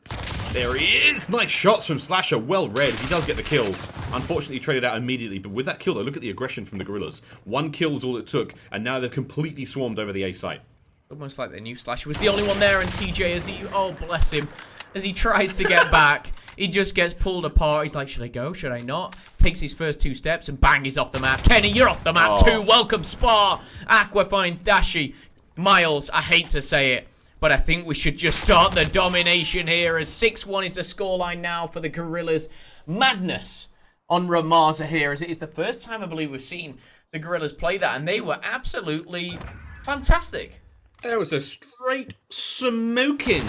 There he is! Nice shots from Slasher. Well read. He does get the kill. Unfortunately, traded out immediately. But with that kill, though, look at the aggression from the Guerrillas. 1 kill's all it took, and now they've completely swarmed over the A site. Almost like they knew Slasher was the only one there, and TJ, as he, oh bless him, as he tries to get back, he just gets pulled apart. He's like, should I go? Should I not? Takes his first 2 steps and bang, he's off the map. Kenny, you're off the map too. Welcome, Spa. Aqua finds Dashi. Miles, I hate to say it, but I think we should just start the domination here as 6-1 is the scoreline now for the Guerrillas. Madness on Ramaza here, as it is the first time I believe we've seen the Guerrillas play that, and they were absolutely fantastic. There was a straight smoking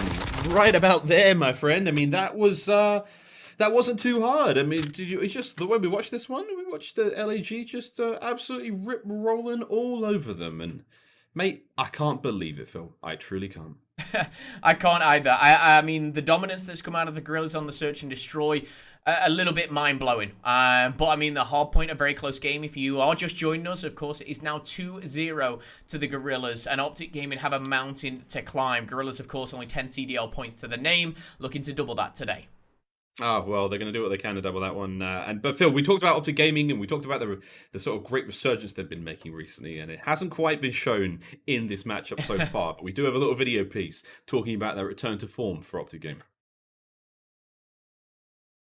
right about there, my friend. I mean, that wasn't too hard. I mean, it's just the way we watched this one. We watched the LAG just absolutely rip rolling all over them. And mate, I can't believe it, Phil. I truly can't. I can't either. I mean, the dominance that's come out of the Guerrillas on the search and destroy, a little bit mind-blowing. But, I mean, the Hardpoint, a very close game. If you are just joining us, of course, it is now 2-0 to the Guerrillas. And OpTic Gaming have a mountain to climb. Guerrillas, of course, only 10 CDL points to the name. Looking to double that today. Oh, well, they're going to do what they can to double that one. But Phil, we talked about OpTic Gaming and we talked about the sort of great resurgence they've been making recently, and it hasn't quite been shown in this matchup so far. But we do have a little video piece talking about their return to form for OpTic Gaming.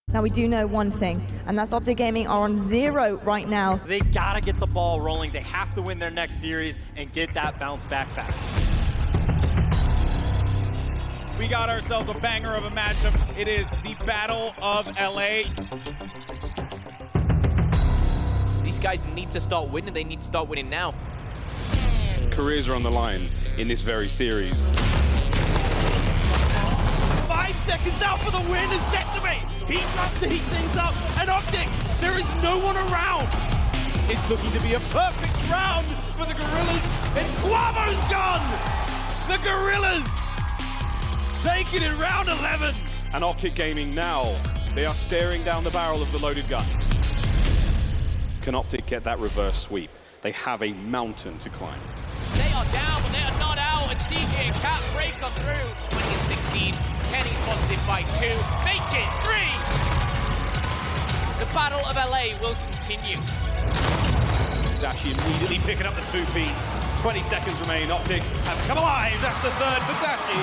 Now we do know one thing, and that's OpTic Gaming are on 0 right now. They gotta get the ball rolling. They have to win their next series and get that bounce back fast. We got ourselves a banger of a matchup. It is the Battle of LA. These guys need to start winning. They need to start winning now. Careers are on the line in this very series. 5 seconds now for the win as Decimate. He starts to heat things up. And OpTic, there is no one around. It's looking to be a perfect round for the Guerrillas. And Guavo's gone. The Guerrillas take it in round 11. And OpTic Gaming now, they are staring down the barrel of the loaded gun. Can OpTic get that reverse sweep? They have a mountain to climb. They are down, but they are not out as TJ and Cap break on through. 20 and 16. Kenny positive by 2. Make it 3. The Battle of LA will continue. Dashi immediately picking up the 2-piece. 20 seconds remain. OpTic have come alive. That's the 3rd for Dashi.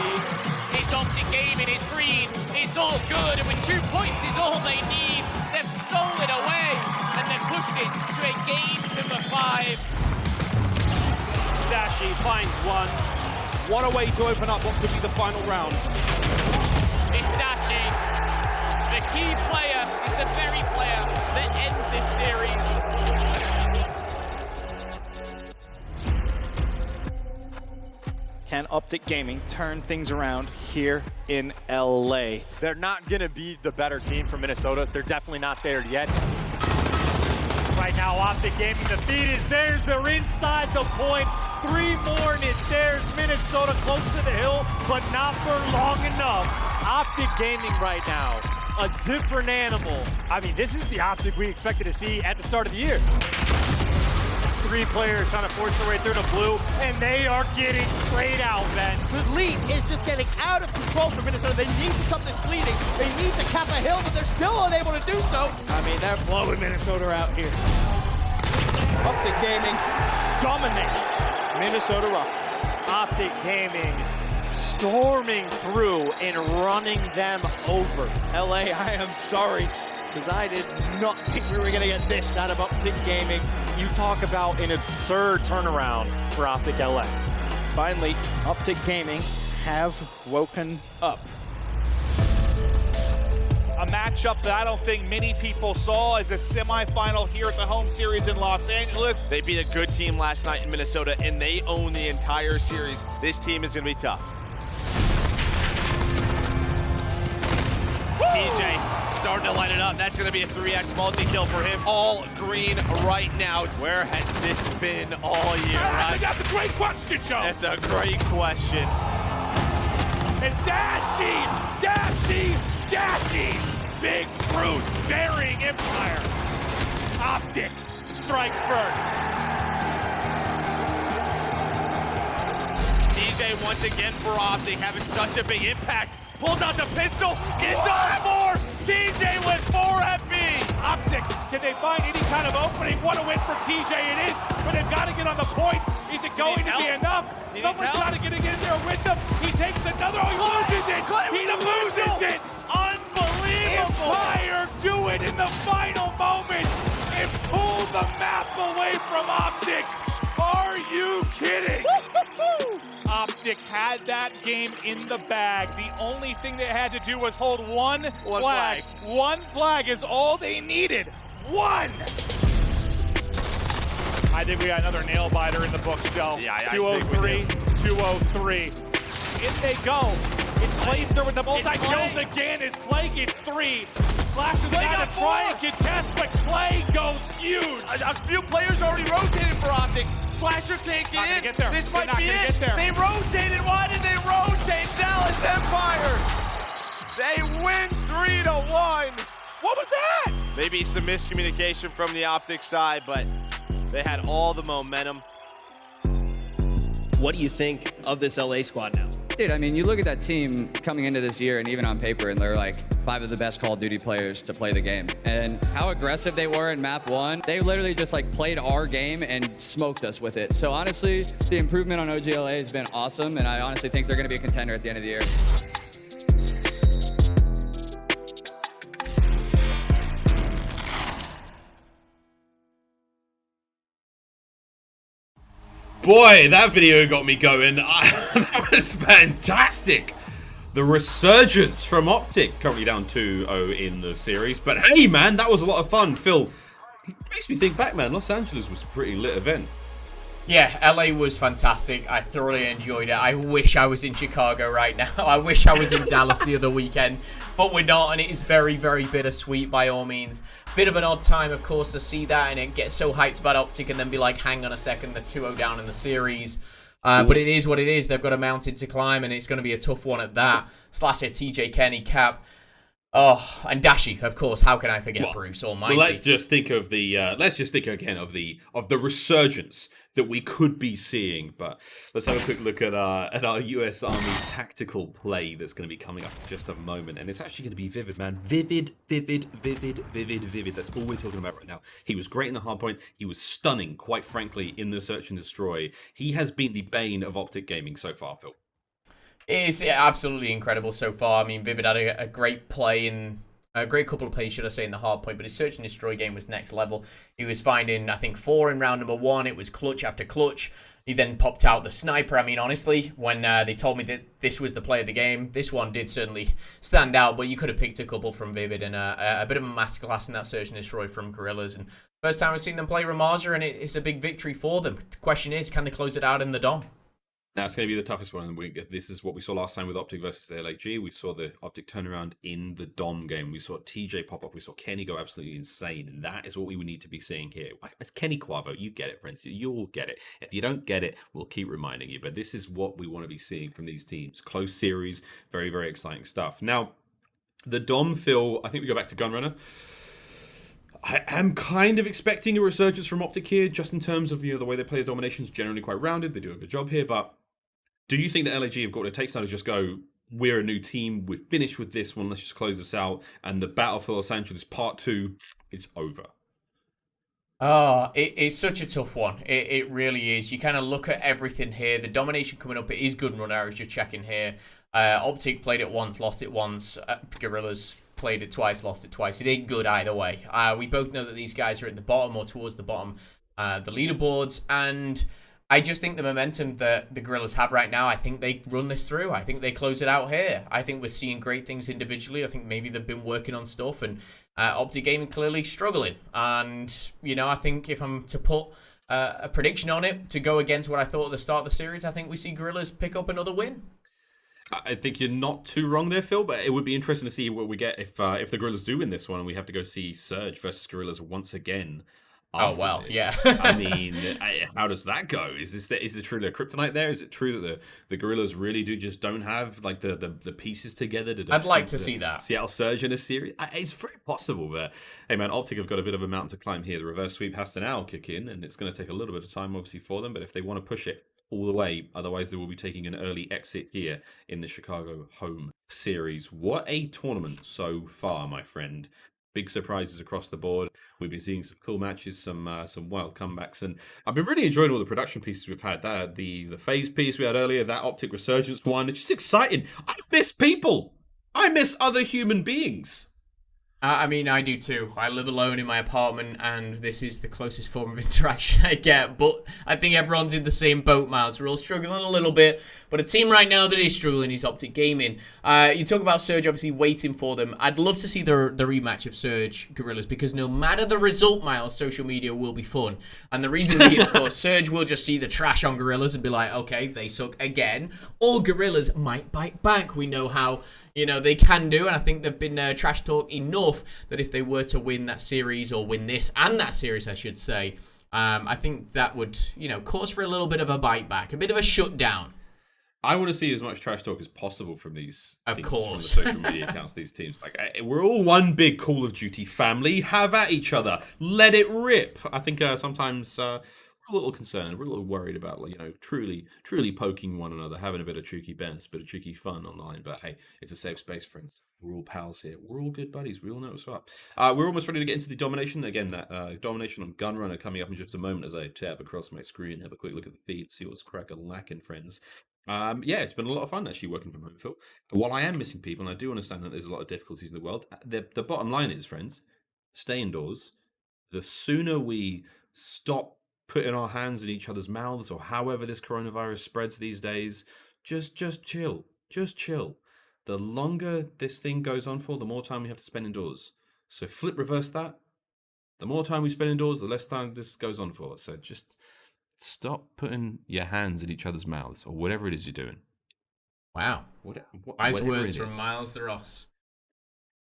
It's OpTic Gaming, it's green, it's all good, and with 2 points is all they need. They've stolen it away, and they've pushed it to a game number 5. Dashi finds 1. What a way to open up what could be the final round. It's Dashi. The key player is the very player that ends this series. Can OpTic Gaming turn things around here in LA? They're not gonna be the better team from Minnesota. They're definitely not there yet. Right now, OpTic Gaming, the feed is theirs. They're inside the point. 3 more and it's theirs. Minnesota close to the hill, but not for long enough. OpTic Gaming right now a different animal. I mean, this is the OpTic we expected to see at the start of the year. 3 players trying to force their way through the blue, and they are getting sprayed out, Ben. The lead is just getting out of control for Minnesota. They need to stop this bleeding. They need to cap a hill, but they're still unable to do so. I mean, they're blowing Minnesota out here. OpTic Gaming dominates Minnesota Rock. OpTic Gaming storming through and running them over. LA, I am sorry, because I did not think we were going to get this out of OpTic Gaming. You talk about an absurd turnaround for OpTic LA. Finally, OpTic Gaming have woken up. A matchup that I don't think many people saw as a semifinal here at the home series in Los Angeles. They beat a good team last night in Minnesota, and they own the entire series. This team is going to be tough. TJ starting to light it up. That's going to be a 3x multi-kill for him. All green right now. Where has this been all year, right? That's a great question, Joe. That's a great question. It's Dashy! Big Bruce burying Empire. OpTic strike first. TJ once again for OpTic having such a big impact. Pulls out the pistol, gets on more. TJ with 4 FB. OpTic, can they find any kind of opening? What a win for TJ it is, but they've got to get on the point. Is it going to be enough? Someone's got to get in there with them. He takes another, he loses it. He loses it. Unbelievable. Empire do it in the final moment and pull the map away from OpTic. Are you kidding? OpTic had that game in the bag. The only thing they had to do was hold one flag. One flag is all they needed. One! I think we got another nail biter in the book, Joe. Yeah, I 203, 203. In they go. It's Clayster with the multi-kills again as Clay gets 3. Slasher got to try and contest, but Clay goes huge. A few players already rotated for OpTic. Slasher can't get in. Get there. This They're might be it. They rotated. Why did they rotate? Dallas Empire. They win 3-1. What was that? Maybe some miscommunication from the OpTic side, but they had all the momentum. What do you think of this LA squad now? Dude, I mean, you look at that team coming into this year and even on paper, and they're like 5 of the best Call of Duty players to play the game. And how aggressive they were in map 1, they literally just like played our game and smoked us with it. So honestly, the improvement on OGLA has been awesome, and I honestly think they're going to be a contender at the end of the year. Boy, that video got me going. That was fantastic. The resurgence from OpTic, currently down 2-0 in the series. But hey, man, that was a lot of fun. Phil, it makes me think back, man. Los Angeles was a pretty lit event. Yeah, LA was fantastic. I thoroughly enjoyed it. I wish I was in Chicago right now. I wish I was in Dallas the other weekend, but we're not, and it is very, very bittersweet by all means. Bit of an odd time, of course, to see that and it get so hyped about OpTic and then be like, hang on a second, they're 2-0 down in the series. But it is what it is. They've got a mountain to climb, and it's going to be a tough one at that. Slasher, TJ, Kenny, Cap. Oh, and Dashi, of course. How can I forget Bruce Almighty? Well, let's just think of the. Let's just think again of the resurgence that we could be seeing. But let's have a quick look at our U.S. Army tactical play that's going to be coming up in just a moment, and it's actually going to be vivid, man. Vivid. That's all we're talking about right now. He was great in the hardpoint. He was stunning, quite frankly, in the search and destroy. He has been the bane of OpTic Gaming so far, Phil. It is absolutely incredible so far. I mean, Vivid had a great play in a great couple of plays, should I say, in the hard point, but his search and destroy game was next level. He was finding, I think, 4 in round number 1. It was clutch after clutch. He then popped out the sniper. I mean, honestly, when they told me that this was the play of the game, this one did certainly stand out, but you could have picked a couple from Vivid and a bit of a masterclass in that search and destroy from Guerrillas. And first time I've seen them play Ramaza, and it's a big victory for them. The question is, can they close it out in the Dom? That's going to be the toughest one. This is what we saw last time with OpTic versus the LAG. We saw the OpTic turnaround in the Dom game. We saw TJ pop up. We saw Kenny go absolutely insane. And that is what we would need to be seeing here. It's Kenny Quavo. You get it, friends. You'll get it. If you don't get it, we'll keep reminding you. But this is what we want to be seeing from these teams. Close series. Very, very exciting stuff. Now, The Dom feel, I think we go back to Gunrunner. I am kind of expecting a resurgence from OpTic here, just in terms of the way they play the Domination is generally quite rounded. They do a good job here, but do you think that LAG have got what it takes now to just go, we're a new team, we're finished with this one, let's just close this out, and the battle for Los Angeles Part 2, it's over? It's such a tough one. It really is. You kind of look at everything here. The Domination coming up, it is good run. I was just checking here. OpTic played it once, lost it once. Guerrillas played it twice, lost it twice. It ain't good either way. We both know that these guys are at the bottom or towards the bottom, the leaderboards, and I just think the momentum that the Guerrillas have right now, I think they run this through. I think they close it out here. I think we're seeing great things individually. I think maybe they've been working on stuff, and OpTic Gaming clearly struggling. And, I think if I'm to put a prediction on it to go against what I thought at the start of the series, I think we see Guerrillas pick up another win. I think you're not too wrong there, Phil, but it would be interesting to see what we get if the Guerrillas do win this one and we have to go see Surge versus Guerrillas once again. Oh, well, this. yeah. I mean, how does that go? Is there truly a kryptonite there? Is it true that the Guerrillas really don't have like the pieces together to I'd like to see that. Seattle Surge in a series? It's very possible, but hey man, OpTic have got a bit of a mountain to climb here. The reverse sweep has to now kick in, and it's going to take a little bit of time obviously for them, but if they want to push it all the way, otherwise they will be taking an early exit here in the Chicago home series. What a tournament so far, my friend. Big surprises across the board. We've been seeing some cool matches, some wild comebacks, and I've been really enjoying all the production pieces we've had. The FaZe piece we had earlier, that OpTic Resurgence one, it's just exciting. I miss people. I miss other human beings. I mean, I do too. I live alone in my apartment, and this is the closest form of interaction I get. But I think everyone's in the same boat, Miles. We're all struggling a little bit. But a team right now that is struggling is OpTic Gaming. You talk about Surge obviously waiting for them. I'd love to see the rematch of Surge Guerrillas, because no matter the result, Miles, social media will be fun. And the reason being, of course, Surge will just see the trash on Guerrillas and be like, okay, they suck again. Or Guerrillas might bite back. We know how they can do, and I think they've been trash talk enough that if they were to win that series, or win this and that series, I should say, I think that would, cause for a little bit of a bite back, a bit of a shutdown. I want to see as much trash talk as possible from these teams, of course, from the social media accounts. These teams, like we're all one big Call of Duty family. Have at each other. Let it rip. I think sometimes we're a little concerned. We're a little worried about, truly poking one another, having a bit of cheeky bents, a bit of cheeky fun on the line. But hey, it's a safe space, friends. We're all pals here. We're all good buddies. We all know what's up. We're almost ready to get into the Domination. Again, that Domination on Gunrunner coming up in just a moment as I tab across my screen, have a quick look at the feed, see what's crack-a-lacking, friends. It's been a lot of fun actually working from home, Phil. While I am missing people, and I do understand that there's a lot of difficulties in the world, the bottom line is, friends, stay indoors. The sooner we stop putting our hands in each other's mouths, or however this coronavirus spreads these days, just chill. Just chill. The longer this thing goes on for, the more time we have to spend indoors. So reverse that. The more time we spend indoors, the less time this goes on for. So just stop putting your hands in each other's mouths, or whatever it is you're doing. Wow. Wise words from Miles the Ross.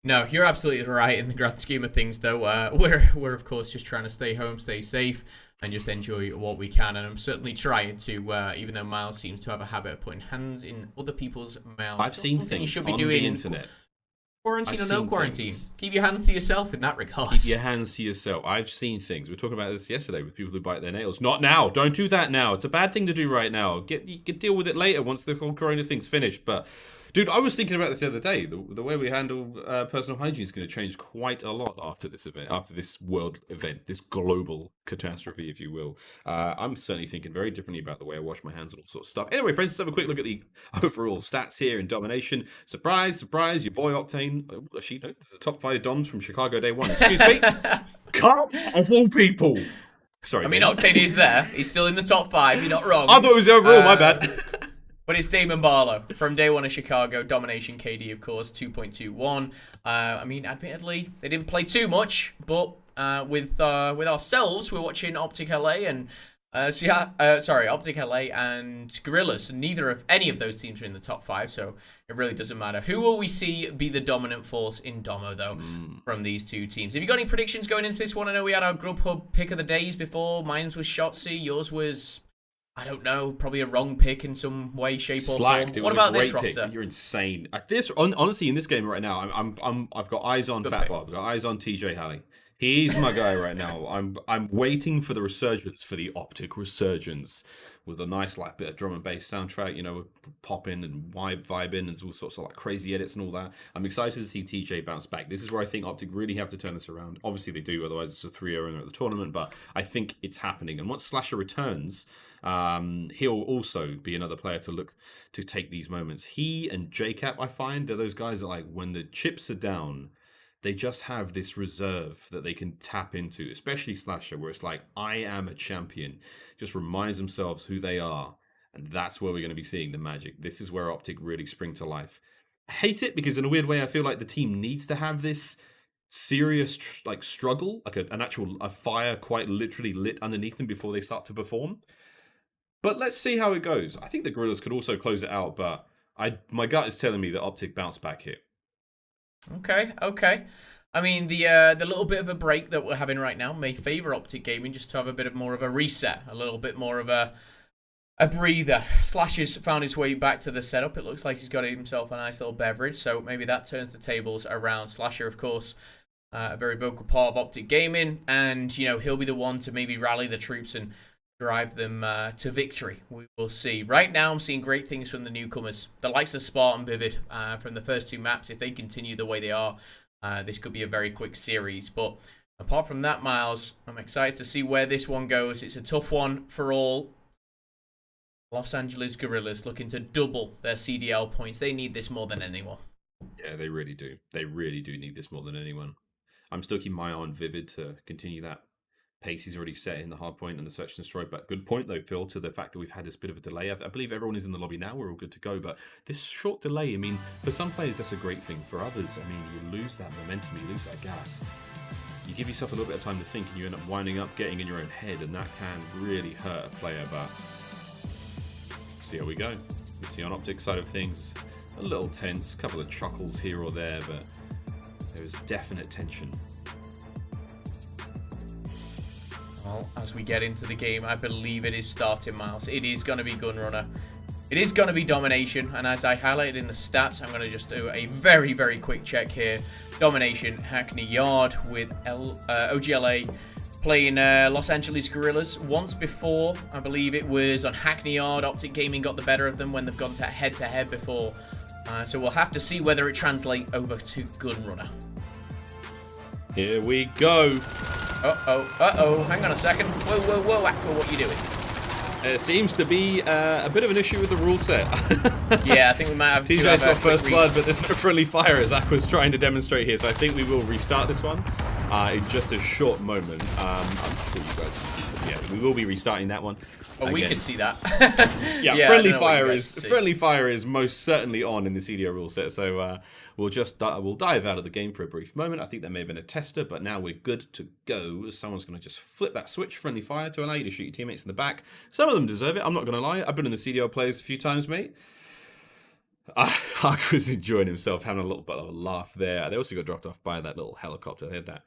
No, you're absolutely right in the grand scheme of things, though. We're of course just trying to stay home, stay safe, and just enjoy what we can. And I'm certainly trying to, even though Miles seems to have a habit of putting hands in other people's mouths. I've seen things you should be doing the internet. Quarantine or no quarantine. Keep your hands to yourself in that regard. Keep your hands to yourself. I've seen things. We were talking about this yesterday with people who bite their nails. Not now. Don't do that now. It's a bad thing to do right now. You can deal with it later once the whole corona thing's finished. But dude, I was thinking about this the other day. The way we handle personal hygiene is going to change quite a lot after this event, after this world event, this global catastrophe, if you will. I'm certainly thinking very differently about the way I wash my hands and all sorts of stuff. Anyway, friends, let's have a quick look at the overall stats here in Domination. Surprise, surprise, your boy Octane. Oh, actually, no, this is the top 5 Doms from Chicago Day 1. Excuse me. Cut of all people. Sorry, I mean, Octane is there. He's still in the top 5. You're not wrong. I thought it was overall, my bad. But it's Damon Barlow from Day 1 of Chicago. Domination KD, of course, 2.21. I mean, admittedly, they didn't play too much, but with ourselves, we're watching OpTic LA and OpTic LA and Guerrillas. Neither of any of those teams are in the top 5, so it really doesn't matter. Who will we see be the dominant force in Domo, though, from these two teams? Have you got any predictions going into this one? I know we had our Grubhub pick of the days before. Mine was Shotzi. Yours was I don't know, probably a wrong pick in some way, shape, or Slacked. form. It What was about a this great pick. roster? You're insane. Honestly, in this game right now, I've got eyes on Good Fat pick. Bob. I've got eyes on TJ Halley. He's my guy right now. I'm waiting for the resurgence, for the OpTic resurgence, with a nice like bit of drum and bass soundtrack. You know, pop in and vibe in, and all sorts of like crazy edits and all that. I'm excited to see TJ bounce back. This is where I think OpTic really have to turn this around. Obviously they do, otherwise it's a 3-0 at the tournament. But I think it's happening. And once Slasher returns, he'll also be another player to look to take these moments. He and JCap, I find, they're those guys that like when the chips are down, they just have this reserve that they can tap into, especially Slasher, where it's like, I am a champion. Just reminds themselves who they are. And that's where we're going to be seeing the magic. This is where OpTic really spring to life. I hate it because in a weird way, I feel like the team needs to have this serious struggle, like a fire quite literally lit underneath them before they start to perform. But let's see how it goes. I think the Guerrillas could also close it out, but my gut is telling me that OpTic bounce back here. Okay. I mean, the little bit of a break that we're having right now may favor OpTic Gaming just to have a bit more of a reset, a little bit more of a breather. Slasher's found his way back to the setup. It looks like he's got himself a nice little beverage, so maybe that turns the tables around. Slasher, of course, a very vocal part of OpTic Gaming, and you know he'll be the one to maybe rally the troops and drive them to victory. We will see. Right now, I'm seeing great things from the newcomers. The likes of Spartan Vivid from the first 2 maps. If they continue the way they are, this could be a very quick series. But apart from that, Miles, I'm excited to see where this one goes. It's a tough one for all. Los Angeles Guerrillas looking to double their CDL points. They need this more than anyone. Yeah, they really do. They really do need this more than anyone. I'm still keeping my eye on Vivid to continue that pace he's already set in the hardpoint and the search and destroy. But good point, though, Phil, to the fact that we've had this bit of a delay. I believe everyone is in the lobby now. We're all good to go. But this short delay, I mean, for some players, that's a great thing. For others, I mean, you lose that momentum, you lose that gas. You give yourself a little bit of time to think, and you end up winding up getting in your own head, and that can really hurt a player. But see how we go. You see on OpTic side of things, a little tense, a couple of chuckles here or there, but there's definite tension. Well, as we get into the game, I believe it is starting, Miles. It is going to be Gunrunner. It is going to be Domination. And as I highlighted in the stats, I'm going to just do a very, very quick check here. Domination, Hackney Yard with OGLA playing Los Angeles Guerrillas. Once before, I believe it was on Hackney Yard. OpTic Gaming got the better of them when they've gone to head-to-head before. So we'll have to see whether it translates over to Gunrunner. Here we go. Uh-oh. Hang on a second. Whoa, Aqua, what are you doing? There seems to be a bit of an issue with the rule set. Yeah, I think we might have to TJ's got first blood, but there's no friendly fire as Aqua's trying to demonstrate here. So I think we will restart this one in just a short moment. I'm sure you guys can see, but yeah, we will be restarting that one. Oh, again. we can see that. Yeah, friendly fire is most certainly on in the CDO rule set. So we'll dive out of the game for a brief moment. I think there may have been a tester, but now we're good to go. Someone's going to just flip that switch, friendly fire, to allow you to shoot your teammates in the back. Some of them deserve it. I'm not going to lie. I've been in the CDO players a few times, mate. Huck was enjoying himself, having a little bit of a laugh there. They also got dropped off by that little helicopter. They had that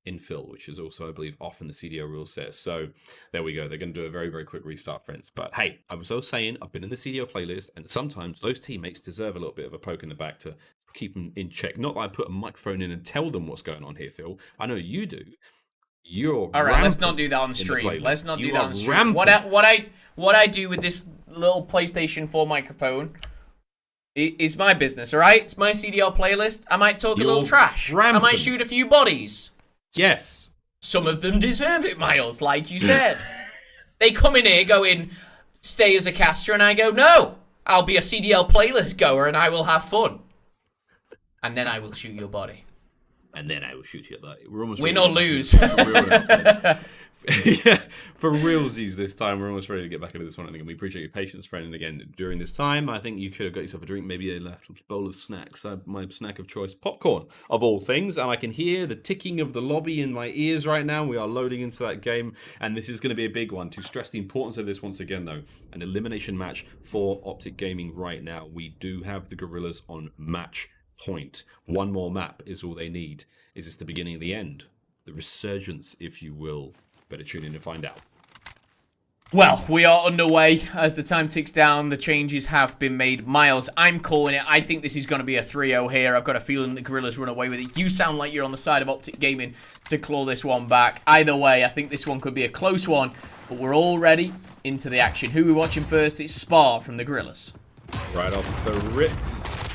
infill, which is also, I believe, off in the CDO rule set. So there we go. They're going to do a very, very quick restart, friends. But hey, I was also saying I've been in the CDO playlist, and sometimes those teammates deserve a little bit of a poke in the back to keep them in check. Not that I put a microphone in and tell them what's going on here, Phil. I know you do. You're all right. Let's not do that on stream. Let's not do that on stream. Rampant. What I do with this little PlayStation 4 microphone is my business. All right, it's my CDL playlist. I might talk a little trash. Rampant. I might shoot a few bodies. Yes. Some of them deserve it, Miles, like you said. They come in here going, stay as a caster, and I go, no, I'll be a CDL playlist goer and I will have fun. And then I will shoot your body. And then I will shoot you. Win or lose. Yeah, for realsies this time, we're almost ready to get back into this one. And again, we appreciate your patience, friend. And again, during this time, I think you could have got yourself a drink, maybe a little bowl of snacks. My snack of choice, popcorn, of all things. And I can hear the ticking of the lobby in my ears right now. We are loading into that game, and this is going to be a big one. To stress the importance of this once again, though, an elimination match for OpTic Gaming right now. We do have the Guerrillas on match point. One more map is all they need. Is this the beginning of the end? The resurgence, if you will. Better tune in to find out. Well, we are underway as the time ticks down. The changes have been made. Miles, I'm calling it. I think this is going to be a 3-0 here. I've got a feeling the Guerrillas run away with it. You sound like you're on the side of OpTic Gaming to claw this one back. Either way, I think this one could be a close one, but we're already into the action. Who are we watching first? It's Spar from the Guerrillas. Right off the rip.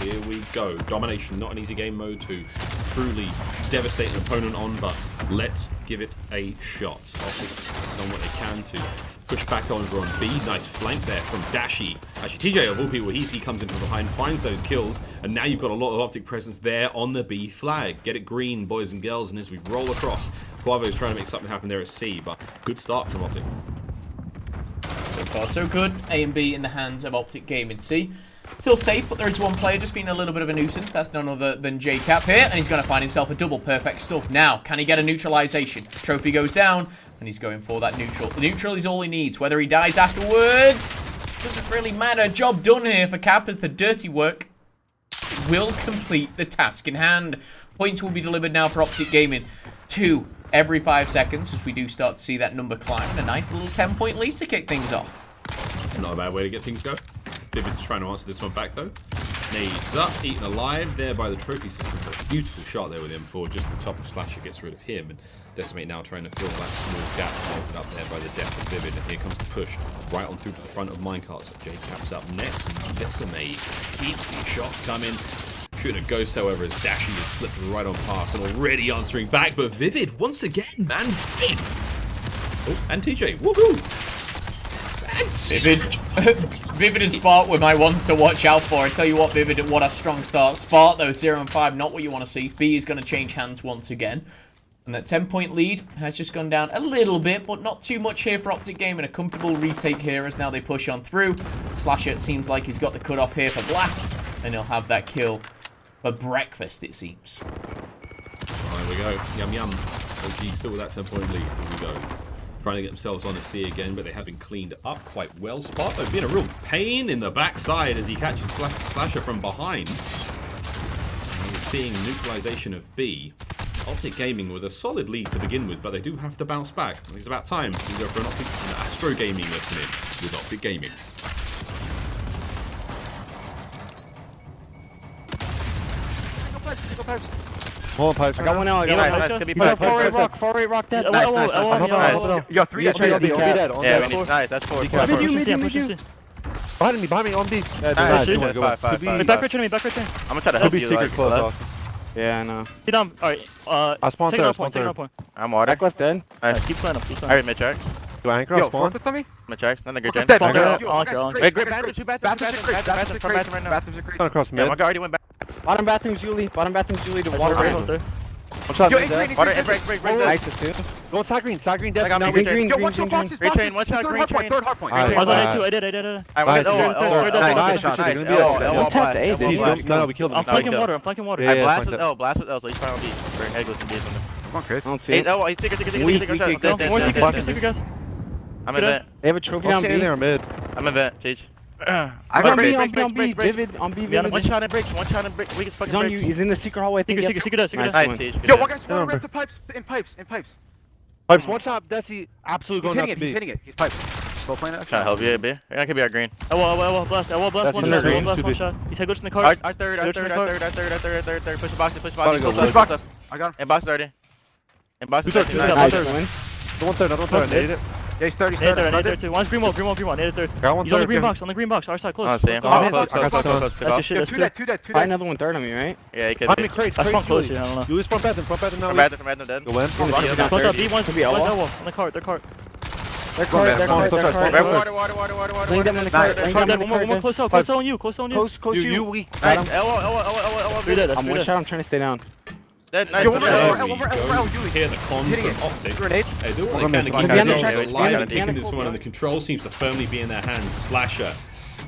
Here we go. Domination, not an easy game mode to truly devastate an opponent on, but let's give it a shot. OpTic done what they can to push back over on B. Nice flank there from Dashi. Actually, TJ, of all people, he comes in from behind, finds those kills, and now you've got a lot of OpTic presence there on the B flag. Get it green, boys and girls, and as we roll across, Quavo's trying to make something happen there at C, but good start from OpTic. So far, so good. A and B in the hands of OpTic Gaming. C. Still safe, but there is one player just being a little bit of a nuisance. That's none other than JCap here, and he's going to find himself a double. Perfect stuff. Now, can he get a neutralization? Trophy goes down, and he's going for that neutral. The neutral is all he needs. Whether he dies afterwards doesn't really matter. Job done here for Cap, as the dirty work will complete the task in hand. Points will be delivered now for OpTic Gaming. 2 every 5 seconds, as we do start to see that number climb. And a nice little 10-point lead to kick things off. Not a bad way to get things going. Vivid's trying to answer this one back though. Nades up, eaten alive there by the trophy system. But a beautiful shot there with him for just the top of Slasher gets rid of him. And Decimate now trying to fill that small gap opened up there by the depth of Vivid. And here comes the push right on through to the front of Minecarts. JCap's up next. And Decimate keeps these shots coming. Shooting a ghost, however, as Dashi has slipped right on past and already answering back. But Vivid, once again, man, Vivid. Oh, and TJ, woohoo! Vivid and Spark were my ones to watch out for. I tell you what, Vivid, what a strong start. Spark, though, 0 and 5, not what you want to see. B is going to change hands once again. And that 10-point lead has just gone down a little bit, but not too much here for OpTic Gaming. A comfortable retake here as now they push on through. Slasher, it seems like he's got the cutoff here for Blast, and he'll have that kill for breakfast, it seems. There we go. Yum, yum. OG still with that 10-point lead. Here we go. Trying to get themselves on the C again, but they have been cleaned up quite well. Spot, though, being a real pain in the backside as he catches Slasher from behind. And we're seeing neutralization of B. OpTic Gaming with a solid lead to begin with, but they do have to bounce back. I think it's about time we go for an Astro Gaming lesson in with OpTic Gaming. Hold on, Pipes. I got one out. I got one. He's up 4-8 rock, dead. Nice. Yo, 3 dead. Yeah, nice. That's 4. Behind me, on B. Back right to me. I'm gonna try to help you. Secret close. Yeah, I know. Get down. Alright, I spawned third. I'm water. Back left dead. Alright, keep playing. Alright, mid-track. Do I anchor? Yo, forklift on me? Mid-track. None of the great Wait, great bathroom, bathroom right now. Across mid. Yeah, my guy already went back. Bottom bathroom, Julie. The water break. Yo, break. Nice, assume. Go inside green, dead. I got green. Yo, one shot boxes. One shot, green train. Third hardpoint. I was on it too, I did. Nice. No, we killed him. I'm flanking water. I blast with L, so he's trying to be very headless and on them. Come on, Chris. I don't see it. Oh, he's secret. I'm in vent. They have a trophy on B. I'm in vent, Cage. On B, Vivid. One shot and breaks. We can fucking break. He's in the secret hallway. Secret. Nice, Yo, one guy's going to pipes. In pipes. Pipes, one shot. Desi absolutely going up B. He's hitting it. He's pipes. Still playing it? Trying to help you, B. That could be our green. Blast. One shot. He's head glitch in the car. Our third. Push the box. I got him. And box 30. Nice. The one third. Nated it. Yeah, he's 30. One's green wall. Nated third. Got one He's on the green box. Our side, close. I got That's two dead. Probably another one third on me, right? Yeah, he could be. Crates, I spawned close here, I don't know. You front bathroom now. From bathroom dead. Go in. Front up, B1's on the cart. They're cart. Clean them in the cart. One close on you. Close you. We. Nice. I'm one shot. I'm trying to stay down. There we go. Hear the cons from OpTic. They do what they can to keep themselves alive and taking this one, and the control seems to firmly be in their hands. Slasher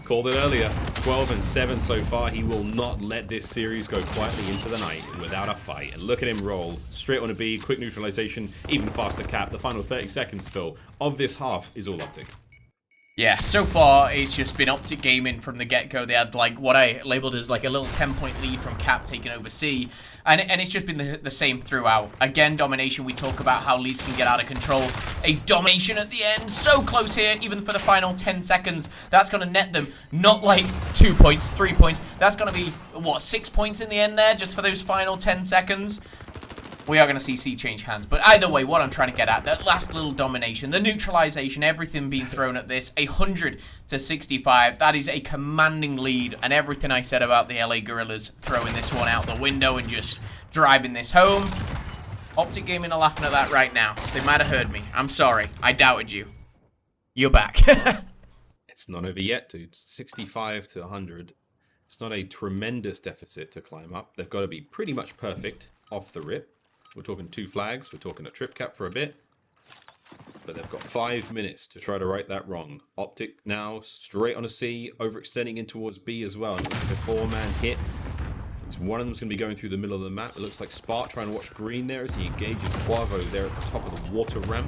called it earlier. 12 and 7 so far. He will not let this series go quietly into the night without a fight. And look at him roll. Straight on a B, quick neutralization, even faster cap. The final 30 seconds, Phil, of this half is all OpTic. Yeah, so far it's just been OpTic Gaming from the get-go. They had like what I labeled as like a little 10-point lead from Cap taking over C, and it's just been the same throughout. Again, Domination, we talk about how leads can get out of control. A Domination at the end, so close here, even for the final 10 seconds. That's going to net them not like 2 points, 3 points. That's going to be, what, 6 points in the end there just for those final 10 seconds? We are going to see C change hands. But either way, what I'm trying to get at, that last little domination, the neutralization, everything being thrown at this, 100 to 65. That is a commanding lead. And everything I said about the LA Guerrillas throwing this one out the window and just driving this home. OpTic Gaming are laughing at that right now. They might have heard me. I'm sorry. I doubted you. You're back. It's not over yet, dude. 65 to 100. It's not a tremendous deficit to climb up. They've got to be pretty much perfect off the rip. We're talking 2 flags. We're talking a trip cap for a bit. But they've got 5 minutes to try to right that wrong. OpTic now straight on a C, overextending in towards B as well. And it's like a 4-man hit. So one of them's going to be going through the middle of the map. It looks like Spark trying to watch green there as he engages Quavo there at the top of the water ramp.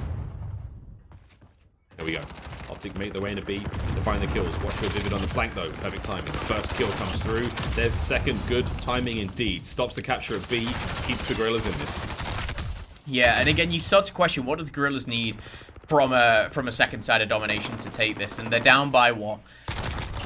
There we go. OpTic make their way into B to find the kills. Watch for Vivid on the flank though. Perfect timing. The first kill comes through. There's the second. Good timing indeed. Stops the capture of B. Keeps the Guerrillas in this. Yeah, and again, you start to question, what do the Guerrillas need from a second side of Domination to take this? And they're down by what?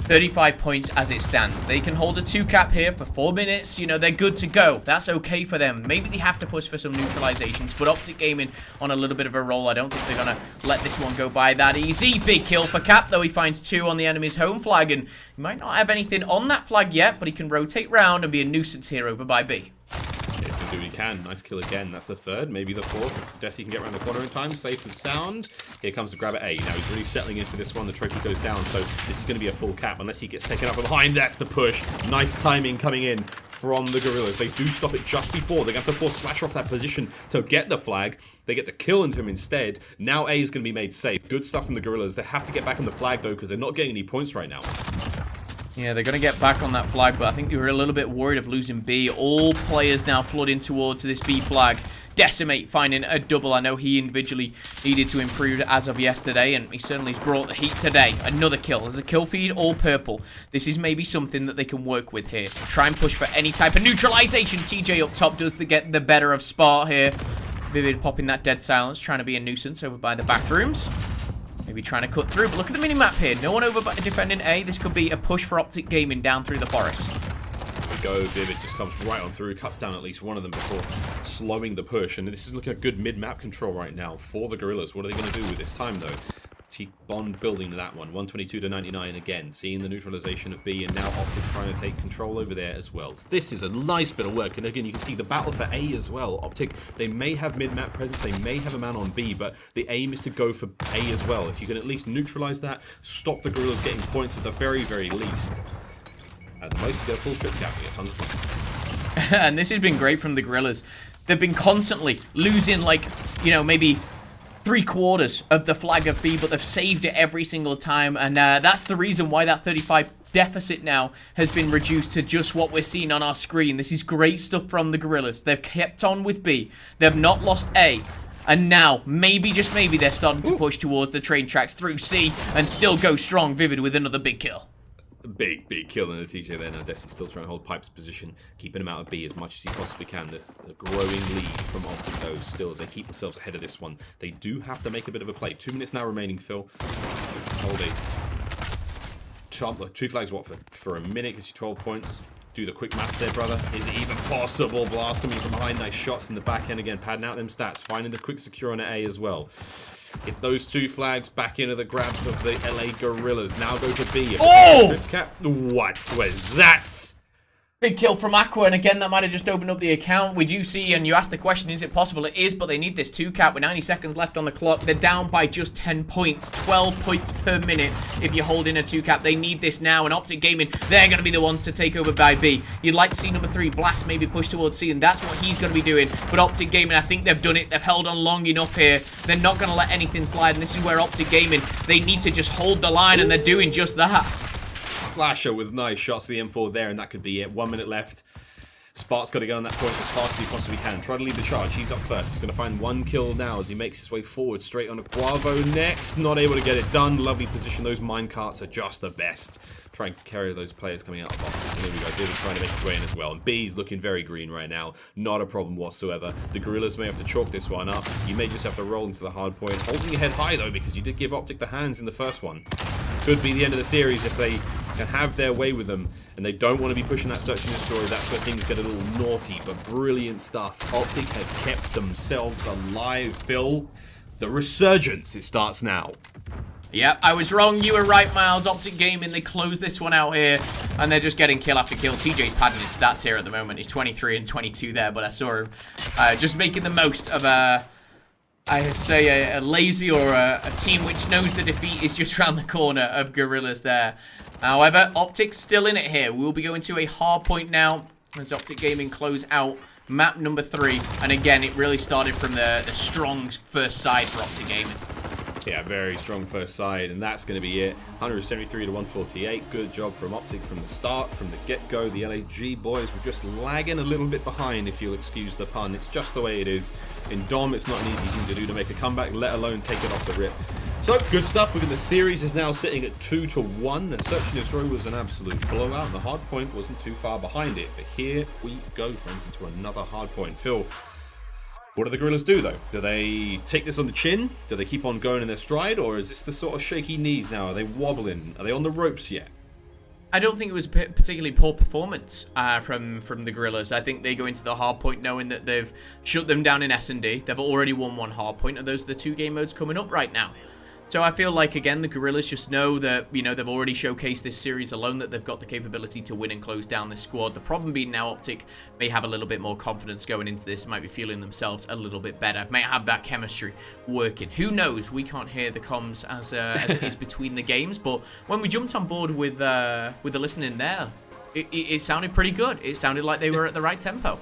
35 points as it stands. They can hold a 2-cap here for 4 minutes. You know, they're good to go. That's okay for them. Maybe they have to push for some neutralizations, but OpTic Gaming on a little bit of a roll. I don't think they're going to let this one go by that easy. Big kill for Cap, though. He finds 2 on the enemy's home flag, and he might not have anything on that flag yet, but he can rotate round and be a nuisance here over by B. Do what he can. Nice kill again. That's the 3rd, maybe the 4th. If Desi can get around the corner in time, safe and sound. Here comes the grab at A. Now he's really settling into this one. The trophy goes down, so this is going to be a full cap unless he gets taken up from behind. That's the push. Nice timing coming in from the Guerrillas. They do stop it just before. They're going to have to force Slasher off that position to get the flag. They get the kill into him instead. Now A is going to be made safe. Good stuff from the Guerrillas. They have to get back on the flag though because they're not getting any points right now. Yeah, they're going to get back on that flag, but I think they were a little bit worried of losing B. All players now flooding towards this B flag. Decimate finding a double. I know he individually needed to improve as of yesterday, and he certainly brought the heat today. Another kill. There's a kill feed, all purple. This is maybe something that they can work with here. Try and push for any type of neutralization. TJ up top does get the better of Spart here. Vivid popping that dead silence, trying to be a nuisance over by the bathrooms. Maybe trying to cut through, but look at the mini-map here. No one over defending A. This could be a push for OpTic Gaming down through the forest. There we go. Vivid just comes right on through, cuts down at least one of them before slowing the push. And this is looking at good mid-map control right now for the Guerrillas. What are they going to do with this time, though? Cheap Bond building to that one. 122 to 99 again. Seeing the neutralization of B, and now OpTic trying to take control over there as well. This is a nice bit of work. And again, you can see the battle for A as well. OpTic, they may have mid-map presence. They may have a man on B, but the aim is to go for A as well. If you can at least neutralize that, stop the Guerrillas getting points at the very, very least. At the most, you go full trip cap. You get tons of points. And this has been great from the Guerrillas. They've been constantly losing, like, you know, maybe 3/4 of the flag of B, but they've saved it every single time, and that's the reason why that 35 deficit now has been reduced to just what we're seeing on our screen. This is great stuff from the Guerrillas. They've kept on with B. They've not lost A. And now, maybe, just maybe, they're starting to push towards the train tracks through C and still go strong. Vivid with another big kill. Big kill in the TJ there. Now Desi's still trying to hold Pipe's position, keeping him out of B as much as he possibly can. The growing lead from OpTic though still as they keep themselves ahead of this one. They do have to make a bit of a play. 2 minutes now remaining, Phil. Hold a 2 flags what for a minute gets you 12 points. Do the quick maths there, brother. Is it even possible? Blast coming from behind. Nice shots in the back end again, padding out them stats. Finding the quick secure on an A as well. Get those 2 flags back into the grabs of the LA Guerrillas. Now go to B. Oh! What was that? Big kill from Aqua, and again, that might have just opened up the account. We do see, and you asked the question, is it possible? It is, but they need this 2-cap with 90 seconds left on the clock. They're down by just 10 points, 12 points per minute if you hold in a 2-cap. They need this now, and OpTic Gaming, they're going to be the ones to take over by B. You'd like to see number 3, Blast, maybe push towards C, and that's what he's going to be doing. But OpTic Gaming, I think they've done it. They've held on long enough here. They're not going to let anything slide, and this is where OpTic Gaming, they need to just hold the line, and they're doing just that. Slasher with nice shots to the M4 there, and that could be it. 1 minute left. Spark's got to go on that point as fast as he possibly can. Try to lead the charge. He's up first. He's going to find 1 kill now as he makes his way forward. Straight on to Guavo next. Not able to get it done. Lovely position. Those mine carts are just the best. Try and carry those players coming out of boxes. And here we go. Dilly trying to make his way in as well. And B's looking very green right now. Not a problem whatsoever. The Guerrillas may have to chalk this one up. You may just have to roll into the hard point. Holding your head high though, because you did give OpTic the hands in the first one. Could be the end of the series if they can have their way with them and they don't want to be pushing that search and destroy. That's where things get a little naughty, but brilliant stuff. OpTic have kept themselves alive. Phil, the resurgence, it starts now. Yeah, I was wrong. You were right, Miles. OpTic Gaming, they close this one out here, and they're just getting kill after kill. TJ's padding his stats here at the moment. He's 23 and 22 there, but I saw him just making the most of a lazy or a team which knows the defeat is just around the corner of Guerrillas there. However, OpTic's still in it here. We'll be going to a hard point now as OpTic Gaming close out map number 3. And again, it really started from the strong first side for OpTic Gaming. Yeah, very strong first side, and that's going to be it. 173 to 148. Good job from OpTic from the start, from the get-go. The LAG boys were just lagging a little bit behind, if you'll excuse the pun. It's just the way it is. In Dom, it's not an easy thing to do to make a comeback, let alone take it off the rip. So, good stuff. The series is now sitting at 2-1. The Search and Destroy was an absolute blowout, and the hard point wasn't too far behind it. But here we go, friends, into another hard point. Phil, what do the Guerrillas do, though? Do they take this on the chin? Do they keep on going in their stride? Or is this the sort of shaky knees now? Are they wobbling? Are they on the ropes yet? I don't think it was particularly poor performance from the Guerrillas. I think they go into the hard point knowing that they've shut them down in S&D. They've already won 1 hard point, and those are the 2 game modes coming up right now. So I feel like, again, the Guerrillas just know that, you know, they've already showcased this series alone, that they've got the capability to win and close down this squad. The problem being now OpTic may have a little bit more confidence going into this, might be feeling themselves a little bit better, may have that chemistry working. Who knows? We can't hear the comms as it is between the games, but when we jumped on board with the listening there, it sounded pretty good. It sounded like they were at the right tempo.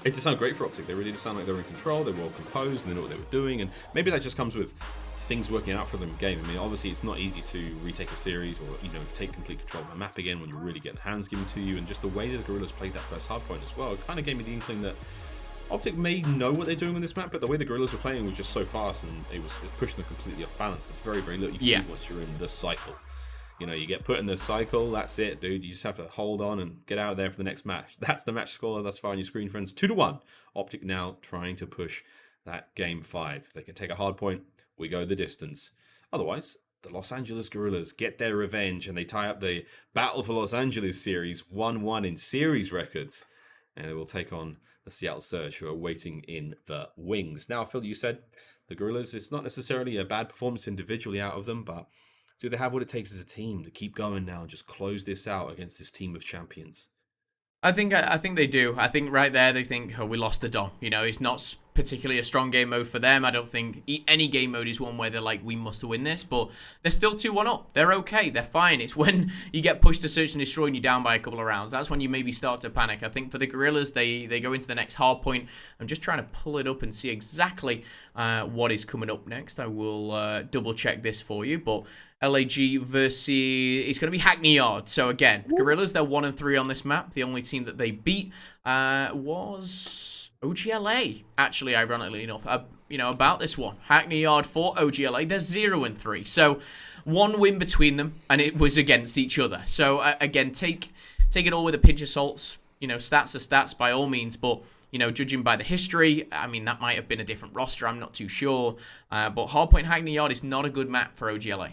It just sounded great for OpTic. They really did sound like they were in control, they were well composed, and they knew what they were doing, and maybe that just comes with things working out for them in game. I mean, obviously it's not easy to retake a series or, you know, take complete control of the map again when you're really getting hands given to you, and just the way that the Guerrillas played that first hardpoint as well, it kind of gave me the inkling that OpTic may know what they're doing on this map, but the way the Guerrillas were playing was just so fast, and it was pushing them completely off balance. There's very, very little you can do once you're in the cycle. You know, you get put in the cycle, that's it, dude. You just have to hold on and get out of there for the next match. That's the match score thus far on your screen, friends. 2-1. OpTic now trying to push that game 5. If they can take a hard point, we go the distance. Otherwise, the Los Angeles Guerrillas get their revenge and they tie up the Battle for Los Angeles series 1-1 in series records. And they will take on the Seattle Surge, who are waiting in the wings. Now, Phil, you said the Guerrillas, it's not necessarily a bad performance individually out of them, but do they have what it takes as a team to keep going now and just close this out against this team of champions? I think they do. I think right there they think, oh, we lost the Dom. You know, it's not particularly a strong game mode for them. I don't think any game mode is one where they're like, we must win this, but they're still 2-1 up. They're okay. They're fine. It's when you get pushed to search and destroy and you're down by a couple of rounds. That's when you maybe start to panic. I think for the Guerrillas, they go into the next hard point. I'm just trying to pull it up and see exactly what is coming up next. I will double check this for you, but LAG versus, it's going to be Hackney Yard. So again, Guerrillas, they're 1-3 on this map. The only team that they beat was OGLA, actually, ironically enough, you know, about this one. Hackney Yard for OGLA, they're 0-3. So 1 win between them, and it was against each other. So again, take it all with a pinch of salt. You know, stats are stats by all means, but you know, judging by the history, I mean, that might have been a different roster. I'm not too sure. But Hardpoint Hackney Yard is not a good map for OGLA.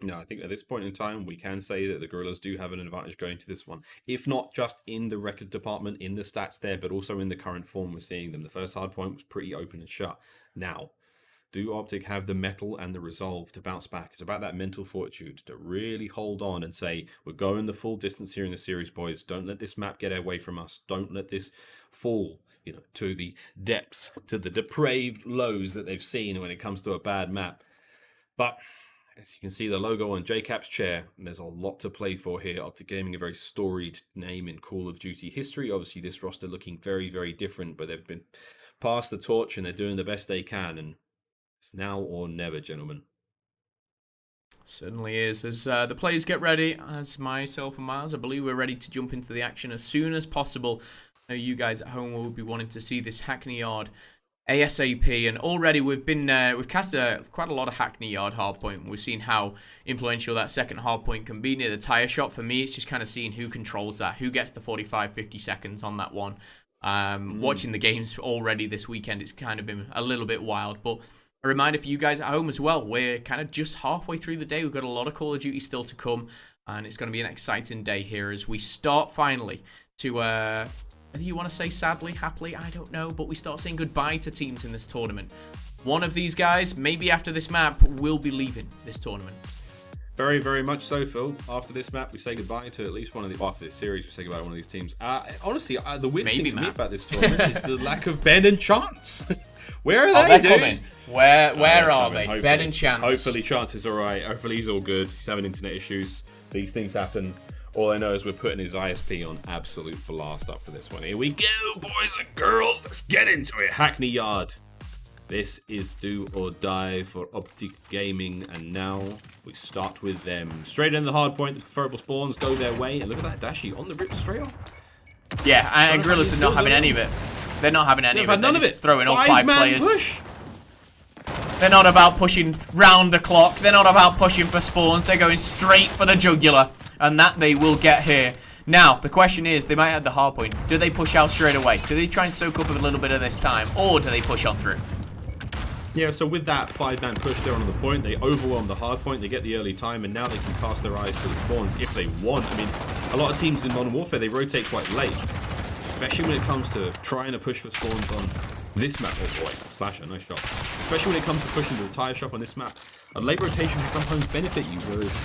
No, I think at this point in time, we can say that the Guerrillas do have an advantage going to this one. If not just in the record department, in the stats there, but also in the current form we're seeing them. The first hard point was pretty open and shut. Now, do OpTic have the mettle and the resolve to bounce back? It's about that mental fortitude to really hold on and say, we're going the full distance here in the series, boys. Don't let this map get away from us. Don't let this fall, you know, to the depths, to the depraved lows that they've seen when it comes to a bad map. But as you can see, the logo on JCap's chair, and there's a lot to play for here. OpTic Gaming, a very storied name in Call of Duty history. Obviously, this roster looking very, very different, but they've been passed the torch and they're doing the best they can. And it's now or never, gentlemen. Certainly is. As the players get ready, as myself and Miles, I believe we're ready to jump into the action as soon as possible. know you guys at home will be wanting to see this Hackney Yard ASAP, and already we've cast quite a lot of Hackney Yard hardpoint. We've seen how influential that second hardpoint can be near the tire shop. For me, it's just kind of seeing who controls that, who gets the 45-50 seconds on that one. Watching the games already this weekend, it's kind of been a little bit wild, but a reminder for you guys at home as well, we're kind of just halfway through the day. We've got a lot of Call of Duty still to come, and it's going to be an exciting day here as we start finally to, whether you want to say sadly, happily, I don't know, but we start saying goodbye to teams in this tournament. One of these guys, maybe after this map, will be leaving this tournament. Very, very much so, Phil. After this map, we say goodbye to at least one of the... After this series, we say goodbye to one of these teams. Honestly, the weird thing to me about this tournament is the lack of Ben and Chance. Where are they, dude? Coming. Where are they? Hopefully, Ben and Chance. Hopefully Chance is alright. Hopefully he's all good. He's having internet issues. These things happen. All I know is we're putting his ISP on absolute blast after this one. Here we go, boys and girls. Let's get into it. Hackney Yard. This is do or die for OpTic Gaming, and now we start with them. Straight in the hard point, the preferable spawns go their way, and look at that Dashi on the rip straight off. Yeah, and Guerrillas are not having any of it. They're not having any of it. None of it. Throwing all 5 players. Push. They're not about pushing round the clock. They're not about pushing for spawns. They're going straight for the jugular, and that they will get here. Now, the question is, they might have the hard point. Do they push out straight away? Do they try and soak up a little bit of this time, or do they push on through? Yeah, so with that 5-man push there on the point, they overwhelm the hard point, they get the early time, and now they can cast their eyes to the spawns if they want. I mean, a lot of teams in Modern Warfare, they rotate quite late, especially when it comes to trying to push for spawns on this map. Oh boy, Slasher, nice shot. Especially when it comes to pushing to the tire shop on this map. A late rotation can sometimes benefit you, whereas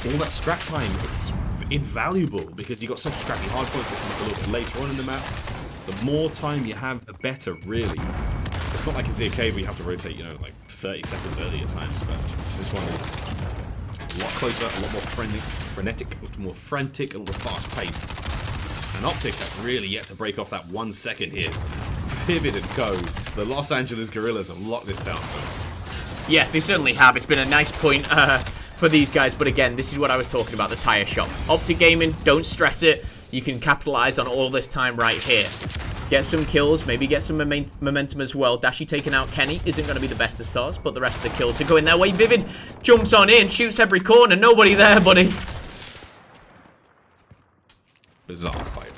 all that scrap time, it's invaluable because you've got such scrappy hard points that come up a little bit later on in the map. The more time you have, the better, really. It's not like it's a cave where you have to rotate, you know, like 30 seconds early at times, but this one is a lot closer, a lot more frenetic, a lot more frantic, a lot more fast-paced. And OpTic have really yet to break off that 1 second here. So Vivid and Co. The Los Angeles Guerrillas have locked this down. Yeah, they certainly have. It's been a nice point for these guys, but again, this is what I was talking about, the tire shop. OpTic Gaming, don't stress it. You can capitalize on all this time right here. Get some kills, maybe get some momentum as well. Dashi taking out Kenny isn't going to be the best of stars, but the rest of the kills are going their way. Vivid jumps on in, shoots every corner. Nobody there, buddy. Bizarre fight.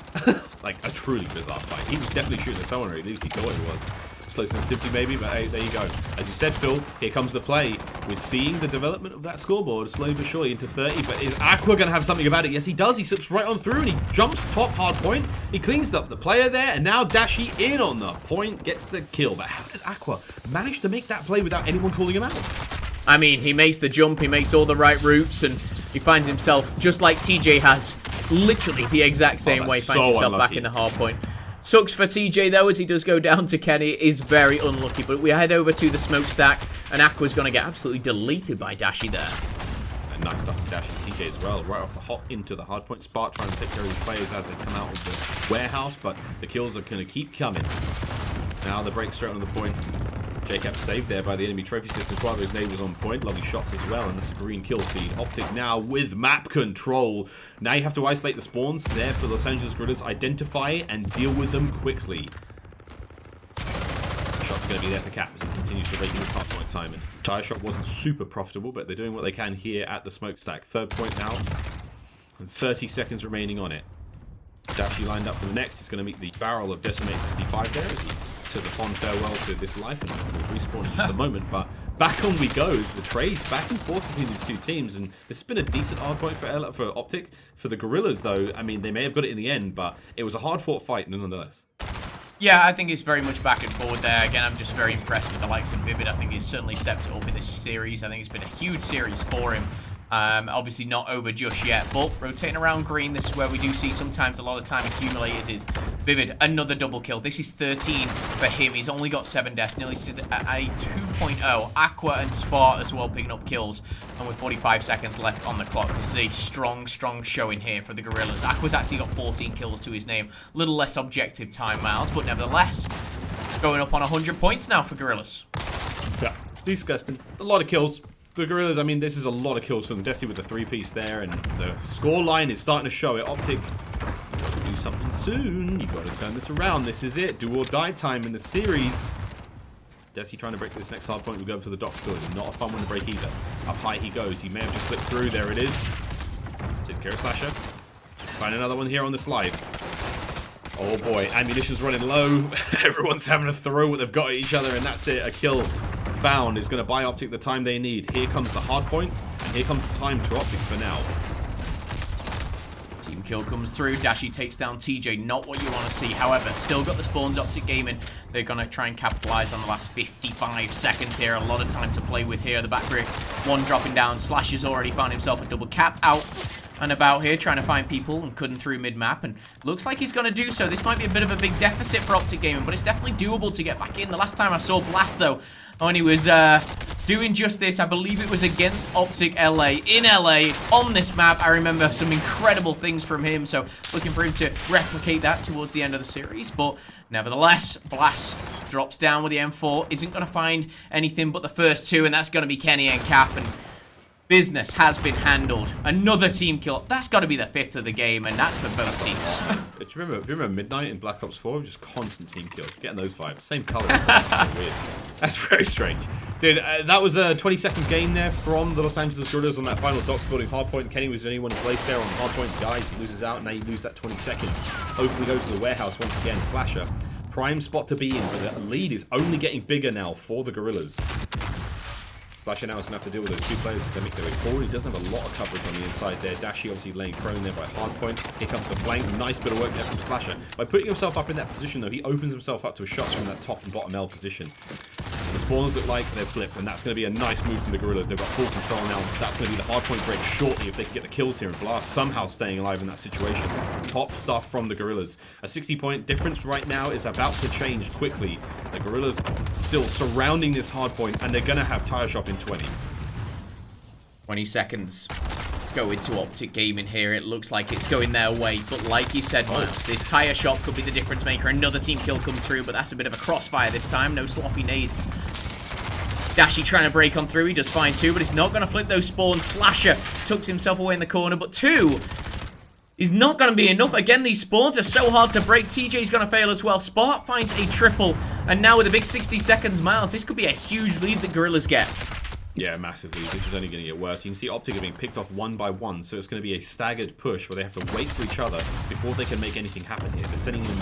Like, a truly bizarre fight. He was definitely shooting at someone, or at least he thought he was. Slow sensitivity maybe, but hey, there you go. As you said, Phil, here comes the play. We're seeing the development of that scoreboard slowly but surely into 30, but is Aqua going to have something about it? Yes, he does. He slips right on through, and he jumps top hard point. He cleans up the player there, and now Dashi in on the point, gets the kill. But how did Aqua manage to make that play without anyone calling him out? I mean, he makes the jump, he makes all the right routes, and he finds himself, just like TJ has, literally the exact same way, finds himself back in the hard point. Sucks for TJ, though, as he does go down to Kenny. Is very unlucky. But we head over to the smokestack, and Aqua's going to get absolutely deleted by Dashi there. And nice stuff from Dashi TJ as well. Right off the hop into the hardpoint spot, trying to take care of these players as they come out of the warehouse. But the kills are going to keep coming. Now the break straight on the point. JCap saved there by the enemy trophy system. Quadro's nade was on point. Lovely shots as well, and that's a green kill feed. OpTic now with map control. Now you have to isolate the spawns there for Los Angeles Guerrillas. Identify and deal with them quickly. Shots are going to be there for Cap as he continues to rake in his hardpoint time. And tire shot wasn't super profitable, but they're doing what they can here at the smokestack. Third point now, and 30 seconds remaining on it. Dashi lined up for the next. He's going to meet the barrel of Decimate 75 there as he says a fond farewell to this life, and we'll respawn in just a moment. But back on we go as the trades back and forth between these two teams, and this has been a decent hard point for OpTic. For the Guerrillas, though, I mean, they may have got it in the end, but it was a hard-fought fight nonetheless. Yeah, I think it's very much back and forward there. Again, I'm just very impressed with the likes of Vivid. I think he's certainly stepped it up in this series. I think it's been a huge series for him. Obviously not over just yet, but rotating around green, this is where we do see sometimes a lot of time accumulators is Vivid, another double kill. This is 13 for him. He's only got 7 deaths, nearly at a 2.0. Aqua and Spart as well picking up kills, and with 45 seconds left on the clock, this is a strong showing here for the Guerrillas. Aqua's actually got 14 kills to his name. A little less objective time, Miles, but nevertheless, going up on 100 points now for Guerrillas. Yeah, disgusting. A lot of kills. The Guerrillas, I mean, this is a lot of kills from Desi with the 3-piece there, and the score line is starting to show it. OpTic something soon. You got to turn this around. This is it. Do or die time in the series. Desi trying to break this next hard point. We'll go to the docks building. Not a fun one to break either. Up high he goes. He may have just slipped through. There it is. Takes care of Slasher. Find another one here on the slide. Oh boy, ammunition's running low. Everyone's having to throw what they've got at each other, and that's it. A kill found is going to buy OpTic the time they need. Here comes the hard point, and here comes the time to OpTic for now. Team kill comes through. Dashi takes down TJ. Not what you want to see. However, still got the spawns. OpTic Gaming, they're going to try and capitalize on the last 55 seconds here. A lot of time to play with here. The back brick, one dropping down. Slash has already found himself a double cap out and about here, trying to find people and cutting through mid-map, and looks like he's going to do so. This might be a bit of a big deficit for OpTic Gaming, but it's definitely doable to get back in. The last time I saw Blast, though, when he was doing just this, I believe it was against OpTic LA, in LA, on this map. I remember some incredible things from him, so looking for him to replicate that towards the end of the series, but nevertheless, Blast drops down with the M4, isn't going to find anything but the first two, and that's going to be Kenny and Cap, and business has been handled. Another team kill. That's got to be the 5th of the game, and that's for both teams. Do you remember Midnight in Black Ops 4? Just constant team kills. Getting those vibes. Same color. That's weird. That's very strange. Dude, that was a 20-second game there from the Los Angeles Guerrillas on that final docks building hardpoint. Kenny was the only one in place there on hardpoint. Guys, he loses out, and now you lose that 20 seconds. Hopefully go to the warehouse once again. Slasher. Prime spot to be in, but the lead is only getting bigger now for the Guerrillas. Slasher now is going to have to deal with those two players as they make their way forward. He doesn't have a lot of coverage on the inside there. Dashi obviously laying prone there by Hardpoint. Here comes the flank. Nice bit of work there from Slasher. By putting himself up in that position, though, he opens himself up to shots from that top and bottom L position. The spawns look like they're flipped, and that's going to be a nice move from the Guerrillas. They've got full control now. That's going to be the hardpoint break shortly if they can get the kills here, and Blast somehow staying alive in that situation. Top stuff from the Guerrillas. A 60-point difference right now is about to change quickly. The Guerrillas still surrounding this hardpoint, and they're going to have tire shop in 20. 20 seconds go into OpTic Gaming here. It looks like it's going their way, but like you said, Miles, this tire shop could be the difference maker. Another team kill comes through, but that's a bit of a crossfire this time. No sloppy nades. Dashi trying to break on through. He does fine too, but he's not going to flip those spawns. Slasher tucks himself away in the corner, but two is not going to be enough. Again, these spawns are so hard to break. TJ's going to fail as well. Spark finds a triple, and now with a big 60 seconds, Miles, this could be a huge lead that Guerrillas get. Yeah, massively. This is only going to get worse. You can see OpTic are being picked off one by one, so it's going to be a staggered push where they have to wait for each other before they can make anything happen here. They're sending them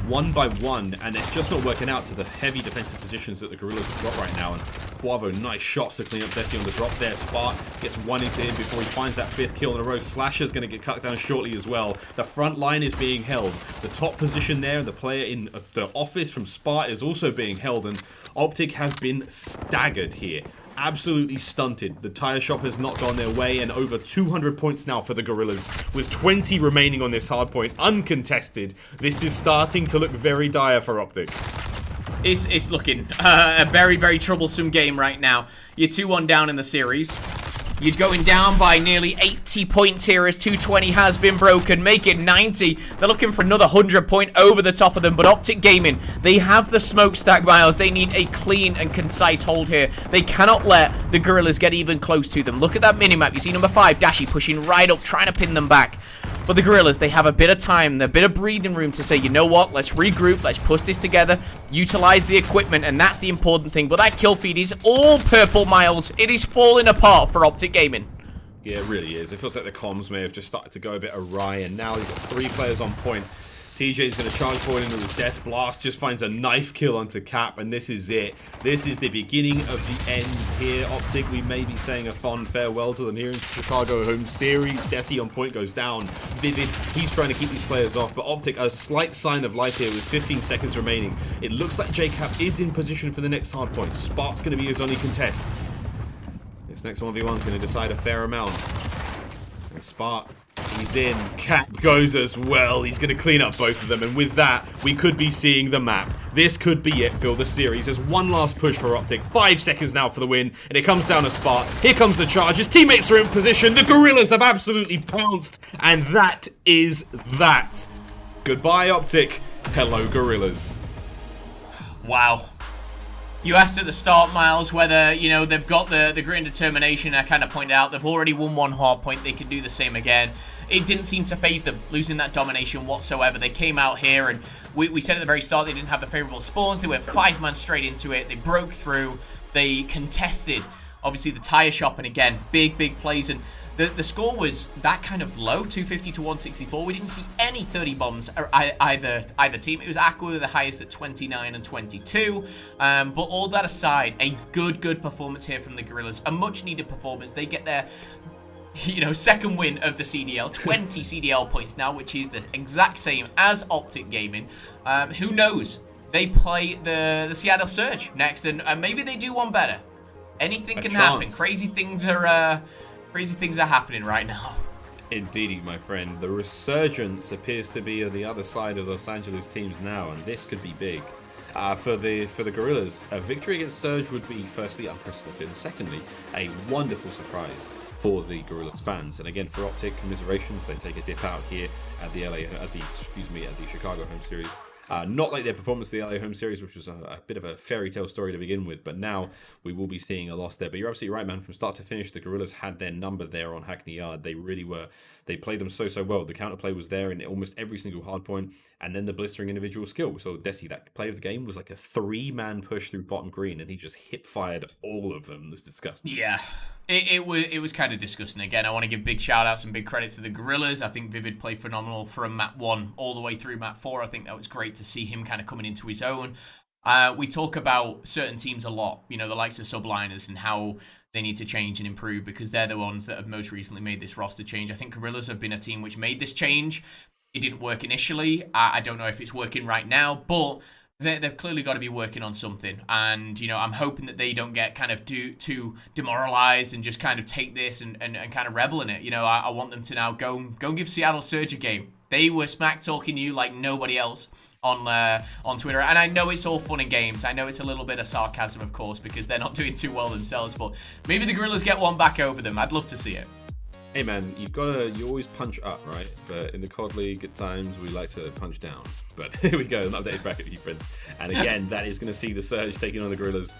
one by one, and it's just not working out to the heavy defensive positions that the Guerrillas have got right now. And Quavo, nice shots to clean up Desi on the drop there. Spark gets one into him before he finds that 5th kill in a row. Slasher's going to get cut down shortly as well. The front line is being held. The top position there, the player in the office from Spark is also being held, and OpTic have been staggered here. Absolutely stunted. The tire shop has not gone their way, and over 200 points now for the Guerrillas with 20 remaining on this hard point uncontested. This is starting to look very dire for OpTic. It's looking a very, very troublesome game right now. You're 2-1 down in the series. You're going down by nearly 80 points here as 220 has been broken. Make it 90. They're looking for another 100 point over the top of them. But OpTic Gaming, they have the smokestack, Miles. They need a clean and concise hold here. They cannot let the Guerrillas get even close to them. Look at that minimap. You see number 5, Dashi, pushing right up, trying to pin them back. But the Guerrillas, they have a bit of time, a bit of breathing room to say, you know what, let's regroup, let's push this together, utilize the equipment, and that's the important thing. But that kill feed is all purple, Miles. It is falling apart for OpTic Gaming. Yeah, it really is. It feels like the comms may have just started to go a bit awry, and now you've got 3 players on point. TJ's going to charge forward into his death. Blast just finds a knife kill onto Cap, and this is it. This is the beginning of the end here. OpTic, we may be saying a fond farewell to them here in the Chicago home series. Desi on point goes down. Vivid, he's trying to keep these players off, but OpTic, a slight sign of life here with 15 seconds remaining. It looks like JCap is in position for the next hard point. Spark's going to be his only contest. This next 1v1 is going to decide a fair amount. And Spark, he's in. Cap goes as well. He's going to clean up both of them. And with that, we could be seeing the map. This could be it for the series. There's one last push for OpTic. 5 seconds now for the win. And it comes down to Spark. Here comes the charge. His teammates are in position. The Guerrillas have absolutely pounced. And that is that. Goodbye, OpTic. Hello, Guerrillas. Wow. You asked at the start, Miles, whether, you know, they've got the grit and determination. I kind of pointed out they've already won one hard point. They could do the same again. it didn't seem to phase them, losing that domination whatsoever. They came out here, and we said at the very start they didn't have the favorable spawns. They went 5-man straight into it. They broke through. They contested, obviously, the tire shop, and again, big plays. And the score was that kind of low, 250 to 164. We didn't see any 30 bombs either team. It was Aqua the highest at 29 and 22. But all that aside, a good performance here from the Guerrillas. A much-needed performance. They get their, second win of the CDL. 20 CDL points now, which is the exact same as OpTic Gaming. Who knows? They play the Seattle Surge next, and maybe they do one better. Anything can happen. Crazy things are happening right now. Indeedy, my friend. The resurgence appears to be on the other side of Los Angeles teams now, and this could be big. For the Guerrillas, a victory against Surge would be firstly unprecedented, and secondly, a wonderful surprise for the Guerrillas fans. And again, for OpTic, commiserations. They take a dip out here at the Chicago home series. Not like their performance in the LA home series, which was a bit of a fairy tale story to begin with, but now we will be seeing a loss there. But you're absolutely right, man. From start to finish, the Guerrillas had their number there on Hackney Yard. They really were. They played them so well. The counterplay was there in almost every single hardpoint, and then the blistering individual skill. So Desi, that play of the game was like a 3-man push through bottom green, and he just hip-fired all of them. It was disgusting. Yeah. It was kind of disgusting. Again, I want to give big shout-outs and big credit to the Guerrillas. I think Vivid played phenomenal from map 1 all the way through map 4. I think that was great to see him kind of coming into his own. We talk about certain teams a lot, the likes of Subliners, and how they need to change and improve because they're the ones that have most recently made this roster change. I think Guerrillas have been a team which made this change. It didn't work initially. I don't know if it's working right now, but they've clearly got to be working on something. And, I'm hoping that they don't get kind of too demoralized and just kind of take this and kind of revel in it. I want them to now go and give Seattle Surge a game. They were smack talking you like nobody else on Twitter. And I know it's all fun and games. I know it's a little bit of sarcasm, of course, because they're not doing too well themselves. But maybe the Guerrillas get one back over them. I'd love to see it. Hey man, you always punch up, right? But in the COD League, at times, we like to punch down. But here we go, an updated bracket for you, friends. And again, that is going to see the Surge taking on the Guerrillas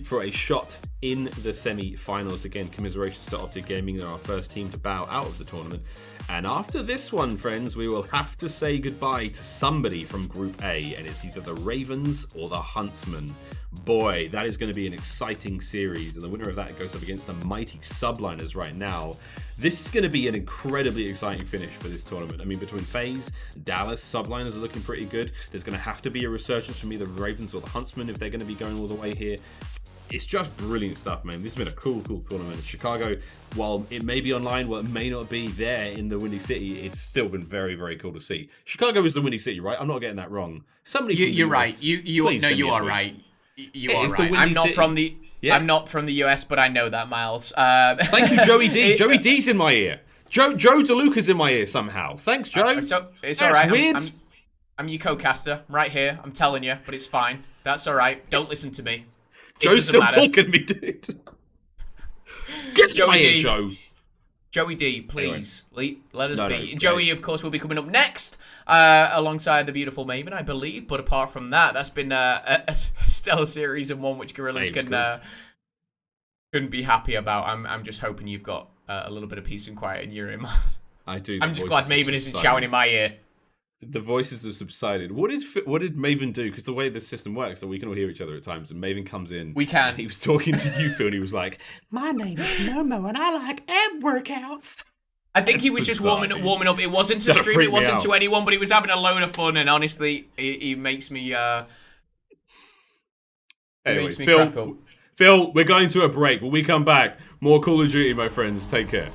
for a shot in the semi-finals. Again, commiserations to OpTic Gaming. They're our first team to bow out of the tournament. And after this one, friends, we will have to say goodbye to somebody from Group A. And it's either the Ravens or the Huntsmen. Boy, that is going to be an exciting series. And the winner of that goes up against the mighty Subliners right now. This is going to be an incredibly exciting finish for this tournament. I mean, between FaZe, Dallas, Subliners are looking pretty good. There's going to have to be a resurgence from either the Ravens or the Huntsmen if they're going to be going all the way here. It's just brilliant stuff, man. This has been a cool tournament. Chicago, while it may be online, while it may not be there in the Windy City, it's still been very, very cool to see. Chicago is the Windy City, right? I'm not getting that wrong. Somebody, you're right. You are right. You are right. I'm not from the US, but I know that, Miles. Thank you, Joey D. Joey D's in my ear. Joe DeLuca's in my ear somehow. Thanks, Joe. So it's all right. Weird. I'm your co-caster right here. I'm telling you, but it's fine. That's all right. Don't listen to me. Joe's still talking to me, dude. Get Joey my ear, Joe. Joey D, please let us be. Joey, of course, will be coming up next alongside the beautiful Maven, I believe. But apart from that, that's been a stellar series and one which Guerrillas couldn't be happy about. I'm just hoping you've got a little bit of peace and quiet in your ear, Miles. I do. I'm just glad Maven isn't shouting in my ear. The voices have subsided. What did Maven do? Because the way the system works, that we can all hear each other at times, and Maven comes in. We can. He was talking to you, Phil, and he was like, "My name is Momo, and I like ab workouts." I think he was just warming up. It wasn't to stream, it wasn't to anyone, but he was having a load of fun, and honestly, he makes me. Anyway, Phil, we're going to a break. When we come back, more Call of Duty, my friends. Take care.